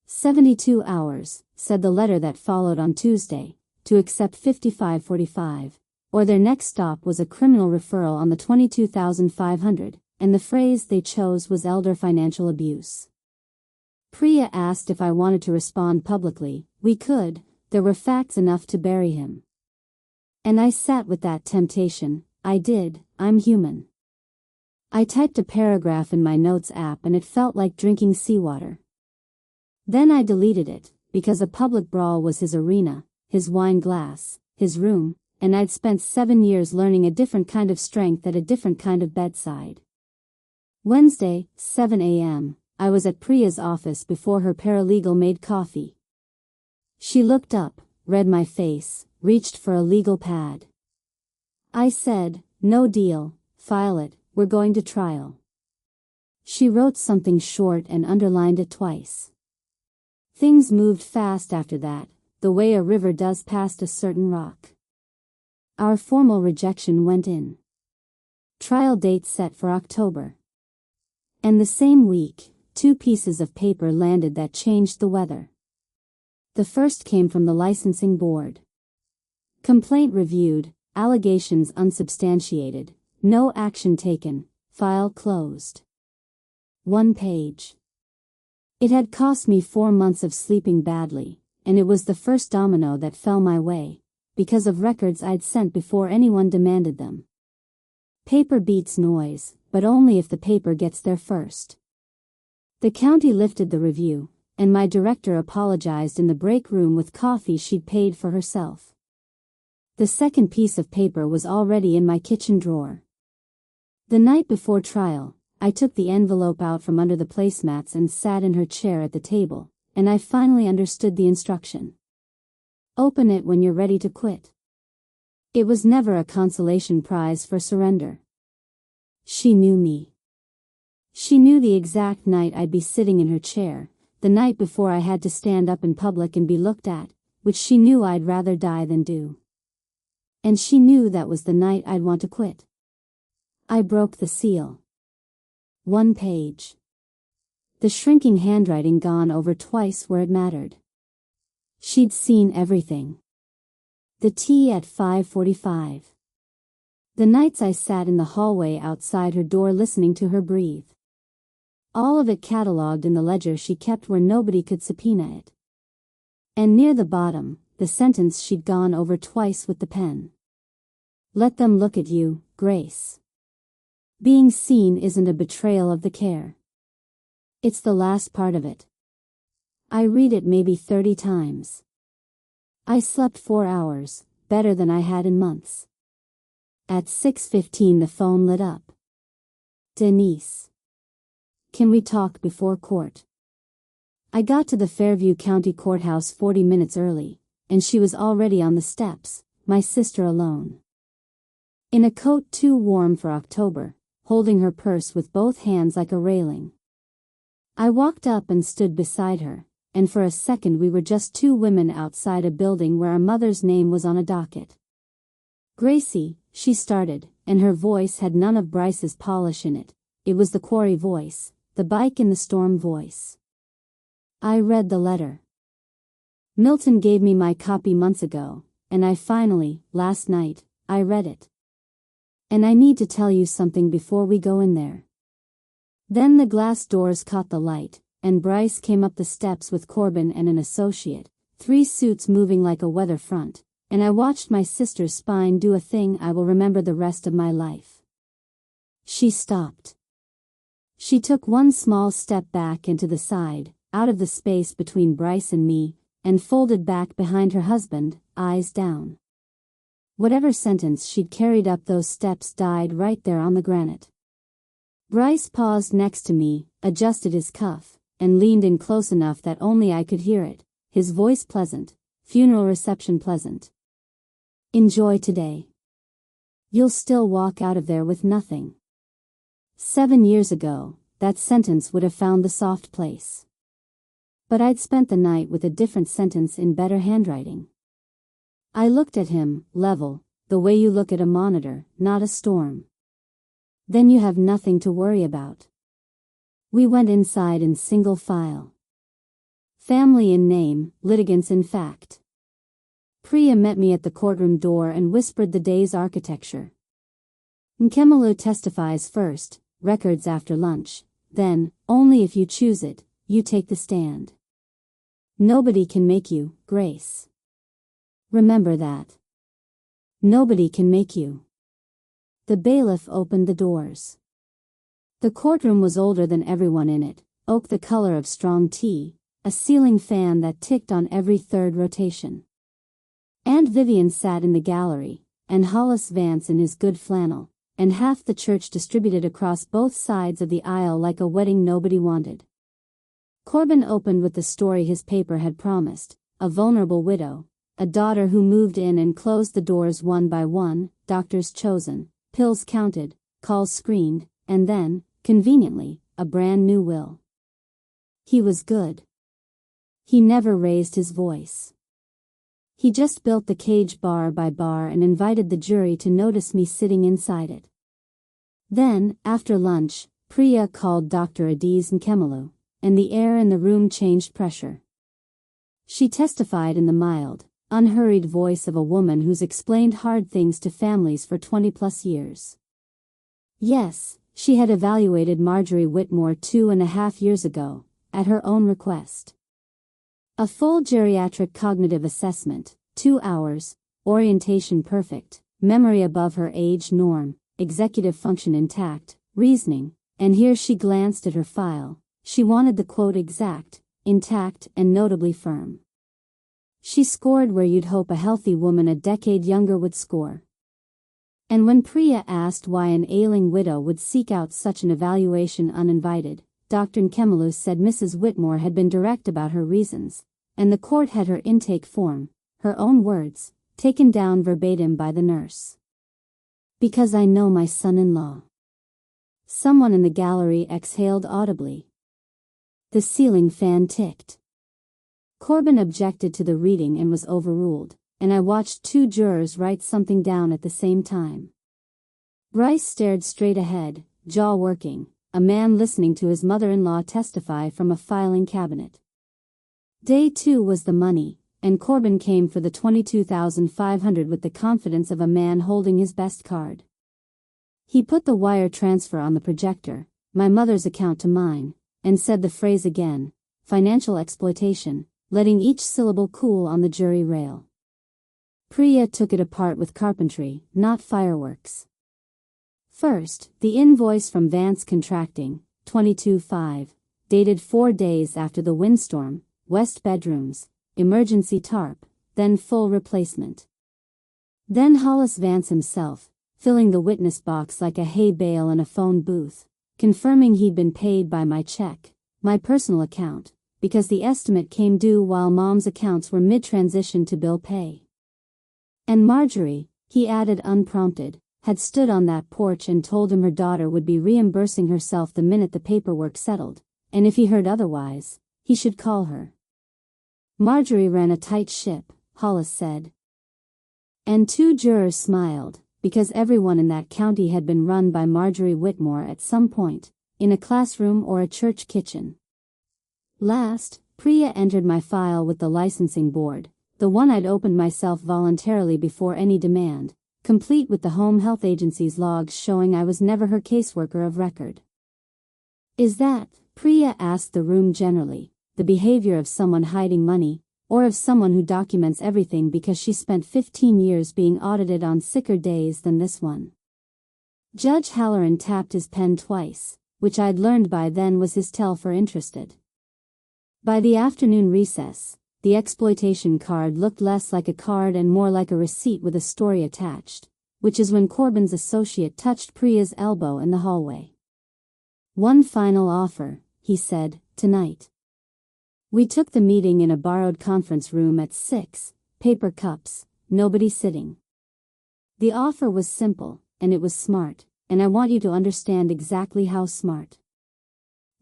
72 hours, said the letter that followed on Tuesday, to accept 5545, or their next stop was a criminal referral on the 22,500, and the phrase they chose was elder financial abuse. Priya asked if I wanted to respond publicly. We could, there were facts enough to bury him. And I sat with that temptation. I did, I'm human. I typed a paragraph in my notes app and it felt like drinking seawater. Then I deleted it, because a public brawl was his arena, his wine glass, his room, and I'd spent 7 years learning a different kind of strength at a different kind of bedside. Wednesday, 7 a.m., I was at Priya's office before her paralegal made coffee. She looked up, read my face, reached for a legal pad. I said, no deal, file it, we're going to trial. She wrote something short and underlined it twice. Things moved fast after that, the way a river does past a certain rock. Our formal rejection went in. Trial date set for October. And the same week, 2 pieces of paper landed that changed the weather. The first came from the licensing board. Complaint reviewed, allegations unsubstantiated, no action taken, file closed. 1 page. It had cost me 4 months of sleeping badly, and it was the first domino that fell my way, because of records I'd sent before anyone demanded them. Paper beats noise, but only if the paper gets there first. The county lifted the review, and my director apologized in the break room with coffee she'd paid for herself. The second piece of paper was already in my kitchen drawer. The night before trial, I took the envelope out from under the placemats and sat in her chair at the table, and I finally understood the instruction. Open it when you're ready to quit. It was never a consolation prize for surrender. She knew me. She knew the exact night I'd be sitting in her chair, the night before I had to stand up in public and be looked at, which she knew I'd rather die than do. And she knew that was the night I'd want to quit. I broke the seal. 1 page. The shrinking handwriting gone over twice where it mattered. She'd seen everything. The tea at 5:45. The nights I sat in the hallway outside her door listening to her breathe. All of it catalogued in the ledger she kept where nobody could subpoena it. And near the bottom, the sentence she'd gone over twice with the pen. Let them look at you, Grace. Being seen isn't a betrayal of the care. It's the last part of it. I read it maybe 30 times. I slept 4 hours, better than I had in months. At 6:15 the phone lit up. Denise. Can we talk before court? I got to the Fairview County Courthouse 40 minutes early, and she was already on the steps, my sister alone. In a coat too warm for October, holding her purse with both hands like a railing. I walked up and stood beside her, and for a second we were just 2 women outside a building where a mother's name was on a docket. Gracie, she started, and her voice had none of Bryce's polish in it. It was the quarry voice, the bike in the storm voice. I read the letter. Milton gave me my copy months ago, and I finally, last night, I read it. And I need to tell you something before we go in there. Then the glass doors caught the light, and Bryce came up the steps with Corbin and an associate, 3 suits moving like a weather front, and I watched my sister's spine do a thing I will remember the rest of my life. She stopped. She took 1 small step back and to the side, out of the space between Bryce and me, and folded back behind her husband, eyes down. Whatever sentence she'd carried up those steps died right there on the granite. Bryce paused next to me, adjusted his cuff, and leaned in close enough that only I could hear it, his voice pleasant, funeral reception pleasant. Enjoy today. You'll still walk out of there with nothing. 7 years ago, that sentence would have found the soft place. But I'd spent the night with a different sentence in better handwriting. I looked at him, level, the way you look at a monitor, not a storm. Then you have nothing to worry about. We went inside in single file. Family in name, litigants in fact. Priya met me at the courtroom door and whispered the day's architecture. Nkemalu testifies first, records after lunch, then, only if you choose it, you take the stand. Nobody can make you, Grace. Remember that. Nobody can make you. The bailiff opened the doors. The courtroom was older than everyone in it, oak the color of strong tea, a ceiling fan that ticked on every 3rd rotation. Aunt Vivian sat in the gallery, and Hollis Vance in his good flannel, and half the church distributed across both sides of the aisle like a wedding nobody wanted. Corbin opened with the story his paper had promised, a vulnerable widow, a daughter who moved in and closed the doors one by one, doctors chosen, pills counted, calls screened, and then, conveniently, a brand new will. He was good. He never raised his voice. He just built the cage bar by bar and invited the jury to notice me sitting inside it. Then, after lunch, Priya called Dr. Adiz Nkemelu, and the air in the room changed pressure. She testified in the mild, unhurried voice of a woman who's explained hard things to families for 20+ years. Yes, she had evaluated Marjorie Whitmore 2.5 years ago, at her own request. A full geriatric cognitive assessment, 2 hours, orientation perfect, memory above her age norm, executive function intact, reasoning, and here she glanced at her file. She wanted the quote exact, intact, and notably firm. She scored where you'd hope a healthy woman a decade younger would score. And when Priya asked why an ailing widow would seek out such an evaluation uninvited, Dr. Nkemelu said Mrs. Whitmore had been direct about her reasons, and the court had her intake form, her own words, taken down verbatim by the nurse. Because I know my son-in-law. Someone in the gallery exhaled audibly. The ceiling fan ticked. Corbin objected to the reading and was overruled, and I watched 2 jurors write something down at the same time. Bryce stared straight ahead, jaw working, a man listening to his mother-in-law testify from a filing cabinet. Day 2 was the money, and Corbin came for the $22,500 with the confidence of a man holding his best card. He put the wire transfer on the projector, my mother's account to mine, and said the phrase again, financial exploitation, letting each syllable cool on the jury rail. Priya took it apart with carpentry, not fireworks. First, the invoice from Vance Contracting, 22.5, dated 4 days after the windstorm, West bedrooms, emergency tarp, then full replacement. Then Hollis Vance himself, filling the witness box like a hay bale in a phone booth, confirming he'd been paid by my check, my personal account, because the estimate came due while Mom's accounts were mid-transition to bill pay. And Marjorie, he added unprompted, had stood on that porch and told him her daughter would be reimbursing herself the minute the paperwork settled, and if he heard otherwise, he should call her. Marjorie ran a tight ship, Hollis said. And 2 jurors smiled, because everyone in that county had been run by Marjorie Whitmore at some point, in a classroom or a church kitchen. Last, Priya entered my file with the licensing board, the one I'd opened myself voluntarily before any demand, complete with the Home Health Agency's logs showing I was never her caseworker of record. Is that, Priya asked the room generally, the behavior of someone hiding money, or of someone who documents everything because she spent 15 years being audited on sicker days than this one? Judge Halloran tapped his pen twice, which I'd learned by then was his tell for interested. By the afternoon recess, the exploitation card looked less like a card and more like a receipt with a story attached, which is when Corbin's associate touched Priya's elbow in the hallway. One final offer, he said, tonight. We took the meeting in a borrowed conference room at 6, paper cups, nobody sitting. The offer was simple, and it was smart, and I want you to understand exactly how smart.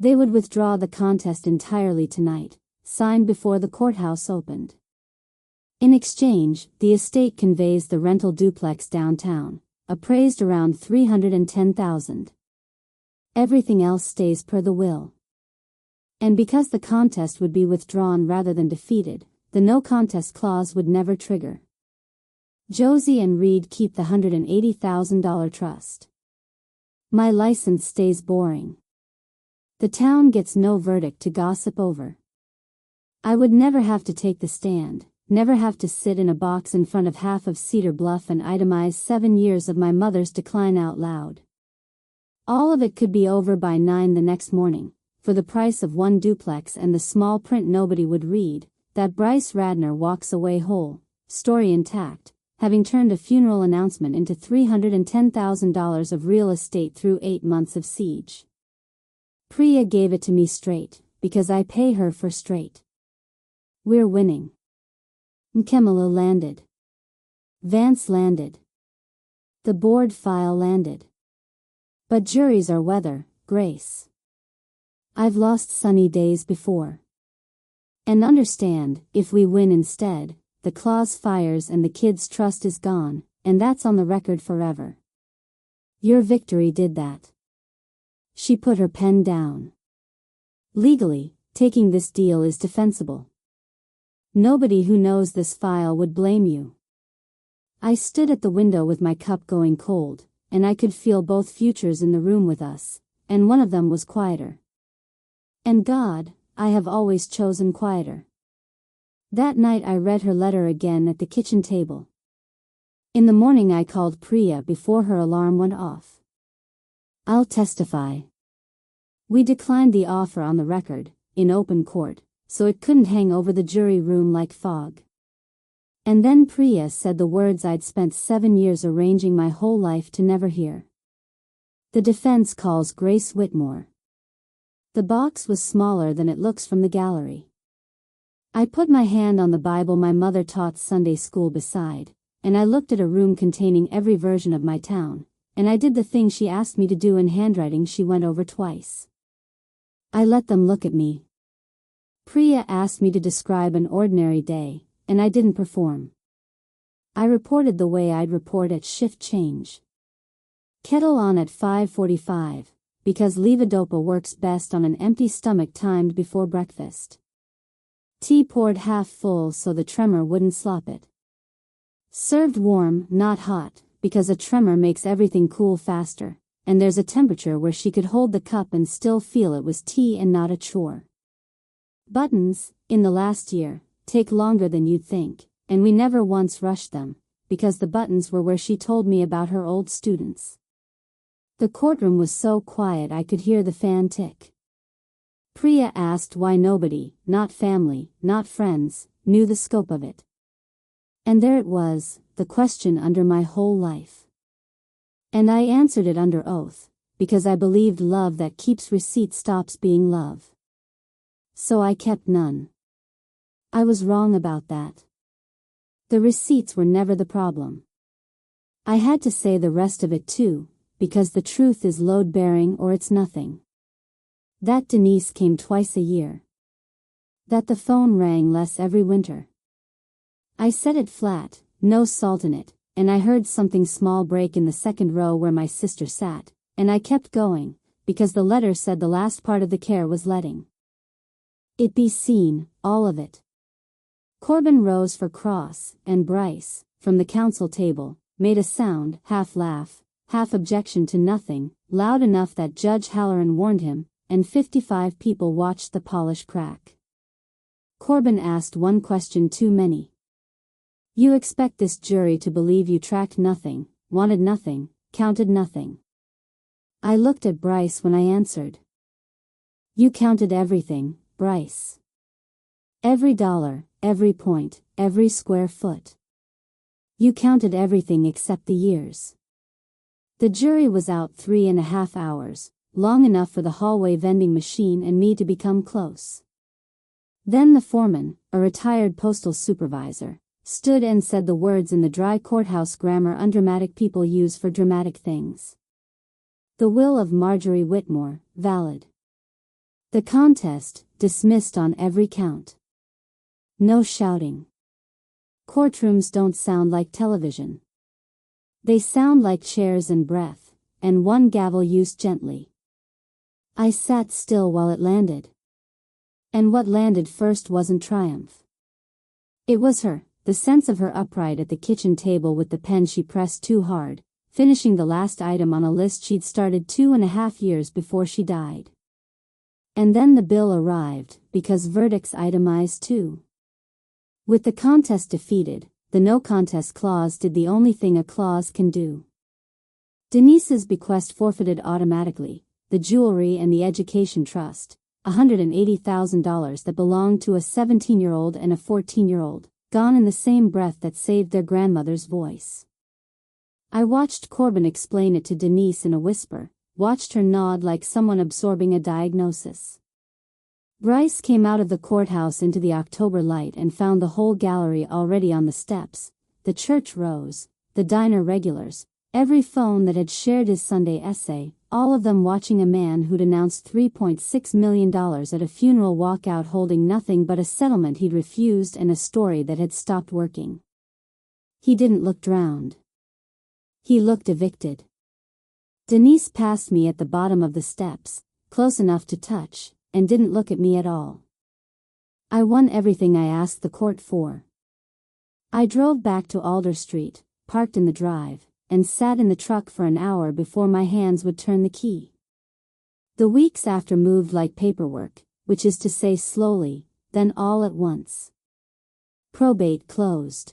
They would withdraw the contest entirely tonight, signed before the courthouse opened. In exchange, the estate conveys the rental duplex downtown, appraised around $310,000. Everything else stays per the will. And because the contest would be withdrawn rather than defeated, the no contest clause would never trigger. Josie and Reed keep the $180,000 trust. My license stays boring. The town gets no verdict to gossip over. I would never have to take the stand, never have to sit in a box in front of half of Cedar Bluff and itemize 7 years of my mother's decline out loud. All of it could be over by 9 the next morning, for the price of one duplex and the small print nobody would read, that Bryce Radner walks away whole, story intact, having turned a funeral announcement into $310,000 of real estate through 8 months of siege. Priya gave it to me straight, because I pay her for straight. We're winning. Nkemelu landed. Vance landed. The board file landed. But juries are weather, Grace. I've lost sunny days before. And understand, if we win instead, the clause fires and the kids' trust is gone, and that's on the record forever. Your victory did that. She put her pen down. Legally, taking this deal is defensible. Nobody who knows this file would blame you. I stood at the window with my cup going cold, and I could feel both futures in the room with us, and one of them was quieter. And God, I have always chosen quieter. That night I read her letter again at the kitchen table. In the morning I called Priya before her alarm went off. I'll testify. We declined the offer on the record, in open court, so it couldn't hang over the jury room like fog. And then Priya said the words I'd spent 7 years arranging my whole life to never hear. The defense calls Grace Whitmore. The box was smaller than it looks from the gallery. I put my hand on the Bible my mother taught Sunday school beside, and I looked at a room containing every version of my town, and I did the thing she asked me to do in handwriting she went over twice. I let them look at me. Priya asked me to describe an ordinary day, and I didn't perform. I reported the way I'd report at shift change. Kettle on at 5:45, because levodopa works best on an empty stomach timed before breakfast. Tea poured half full so the tremor wouldn't slop it. Served warm, not hot, because a tremor makes everything cool faster, and there's a temperature where she could hold the cup and still feel it was tea and not a chore. Buttons, in the last year, take longer than you'd think, and we never once rushed them, because the buttons were where she told me about her old students. The courtroom was so quiet I could hear the fan tick. Priya asked why nobody, not family, not friends, knew the scope of it. And there it was, the question under my whole life. And I answered it under oath, because I believed love that keeps receipt stops being love. So I kept none. I was wrong about that. The receipts were never the problem. I had to say the rest of it too, because the truth is load-bearing or it's nothing. That Denise came twice a year. That the phone rang less every winter. I said it flat, no salt in it, and I heard something small break in the second row where my sister sat, and I kept going, because the letter said the last part of the care was letting it be seen, all of it. Corbin rose for cross, and Bryce, from the counsel table, made a sound, half laugh, half objection to nothing, loud enough that Judge Halloran warned him, and 55 people watched the polish crack. Corbin asked one question too many. You expect this jury to believe you tracked nothing, wanted nothing, counted nothing. I looked at Bryce when I answered. You counted everything, Bryce. Every dollar, every point, every square foot. You counted everything except the years. The jury was out 3.5 hours, long enough for the hallway vending machine and me to become close. Then the foreman, a retired postal supervisor, stood and said the words in the dry courthouse grammar undramatic people use for dramatic things. The will of Marjorie Whitmore, valid. The contest, dismissed on every count. No shouting. Courtrooms don't sound like television. They sound like chairs and breath, and one gavel used gently. I sat still while it landed. And what landed first wasn't triumph. It was her, the sense of her upright at the kitchen table with the pen she pressed too hard, finishing the last item on a list she'd started 2.5 years before she died. And then the bill arrived, because verdicts itemized too. With the contest defeated, the no contest clause did the only thing a clause can do. Denise's bequest forfeited automatically, the jewelry and the education trust, $180,000 that belonged to a 17-year-old and a 14-year-old, gone in the same breath that saved their grandmother's voice. I watched Corbin explain it to Denise in a whisper, watched her nod like someone absorbing a diagnosis. Bryce came out of the courthouse into the October light and found the whole gallery already on the steps, the church rows, the diner regulars, Every phone that had shared his Sunday essay, all of them watching a man who'd announced $3.6 million at a funeral walk out holding nothing but a settlement he'd refused and a story that had stopped working. He didn't look drowned. He looked evicted. Denise passed me at the bottom of the steps, close enough to touch, and didn't look at me at all. I won everything I asked the court for. I drove back to Alder Street, parked in the drive, and sat in the truck for an hour before my hands would turn the key. The weeks after moved like paperwork, which is to say slowly, then all at once. Probate closed.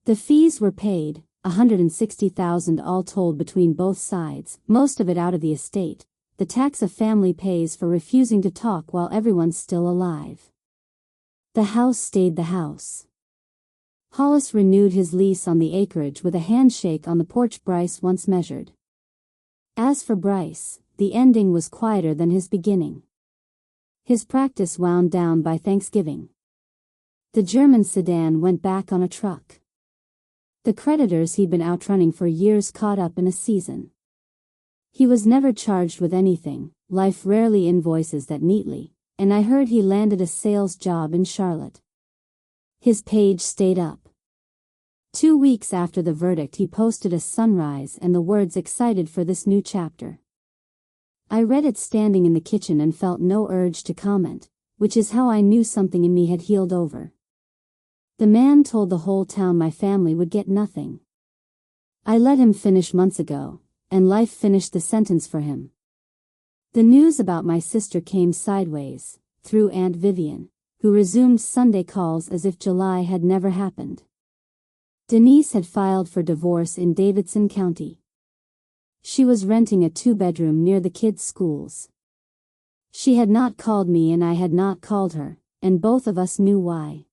The fees were paid, $160,000 all told between both sides, most of it out of the estate, the tax a family pays for refusing to talk while everyone's still alive. The house stayed the house. Hollis renewed his lease on the acreage with a handshake on the porch Bryce once measured. As for Bryce, the ending was quieter than his beginning. His practice wound down by Thanksgiving. The German sedan went back on a truck. The creditors he'd been outrunning for years caught up in a season. He was never charged with anything, life rarely invoices that neatly, and I heard he landed a sales job in Charlotte. His page stayed up. 2 weeks after the verdict he posted a sunrise and the words "excited for this new chapter." I read it standing in the kitchen and felt no urge to comment, which is how I knew something in me had healed over. The man told the whole town my family would get nothing. I let him finish months ago, and life finished the sentence for him. The news about my sister came sideways, through Aunt Vivian, who resumed Sunday calls as if July had never happened. Denise had filed for divorce in Davidson County. She was renting a 2-bedroom near the kids' schools. She had not called me and I had not called her, and both of us knew why.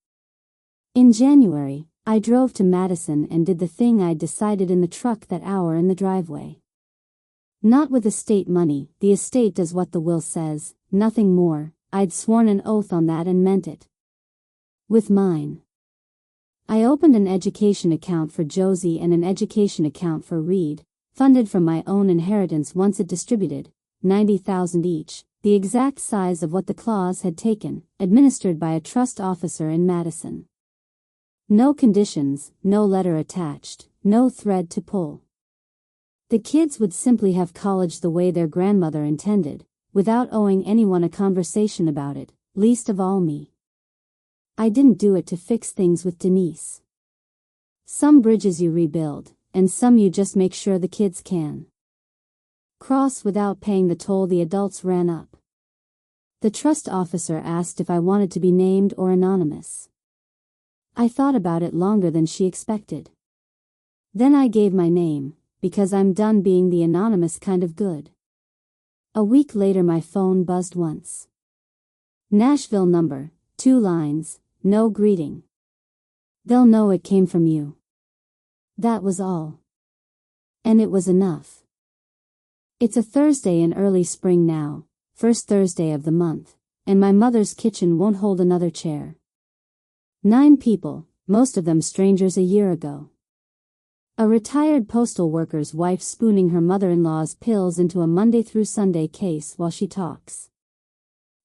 In January, I drove to Madison and did the thing I'd decided in the truck that hour in the driveway. Not with estate money, the estate does what the will says, nothing more. I'd sworn an oath on that and meant it. With mine. I opened an education account for Josie and an education account for Reed, funded from my own inheritance once it distributed, $90,000 each, the exact size of what the clause had taken, administered by a trust officer in Madison. No conditions, no letter attached, no thread to pull. The kids would simply have college the way their grandmother intended, without owing anyone a conversation about it, least of all me. I didn't do it to fix things with Denise. Some bridges you rebuild, and some you just make sure the kids can cross without paying the toll the adults ran up. The trust officer asked if I wanted to be named or anonymous. I thought about it longer than she expected. Then I gave my name, because I'm done being the anonymous kind of good. A week later my phone buzzed once. Nashville number, 2 lines, no greeting. They'll know it came from you. That was all. And it was enough. It's a Thursday in early spring now, first Thursday of the month, and my mother's kitchen won't hold another chair. 9 people, most of them strangers a year ago. A retired postal worker's wife spooning her mother-in-law's pills into a Monday through Sunday case while she talks.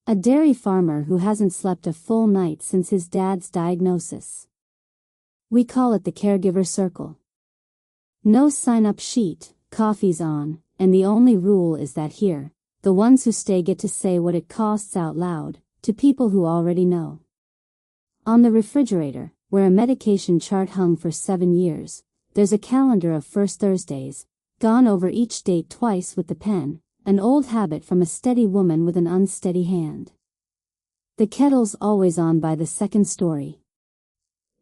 A dairy farmer who hasn't slept a full night since his dad's diagnosis. We call it the caregiver circle. No sign-up sheet, coffee's on, and the only rule is that here, the ones who stay get to say what it costs out loud, to people who already know. On the refrigerator, where a medication chart hung for 7 years, there's a calendar of first Thursdays, gone over each date twice with the pen, an old habit from a steady woman with an unsteady hand. The kettle's always on by the second story.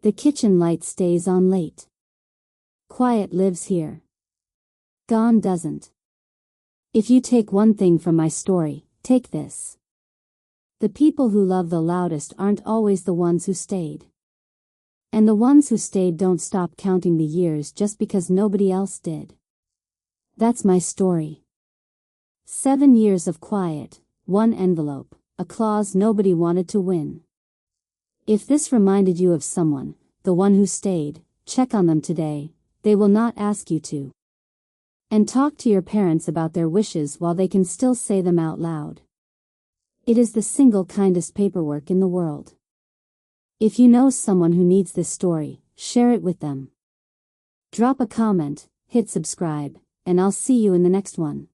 The kitchen light stays on late. Quiet lives here. Gone doesn't. If you take one thing from my story, take this. The people who love the loudest aren't always the ones who stayed. And the ones who stayed don't stop counting the years just because nobody else did. That's my story. 7 years of quiet, 1 envelope, a clause nobody wanted to win. If this reminded you of someone, the one who stayed, check on them today. They will not ask you to. And talk to your parents about their wishes while they can still say them out loud. It is the single kindest paperwork in the world. If you know someone who needs this story, share it with them. Drop a comment, hit subscribe, and I'll see you in the next one.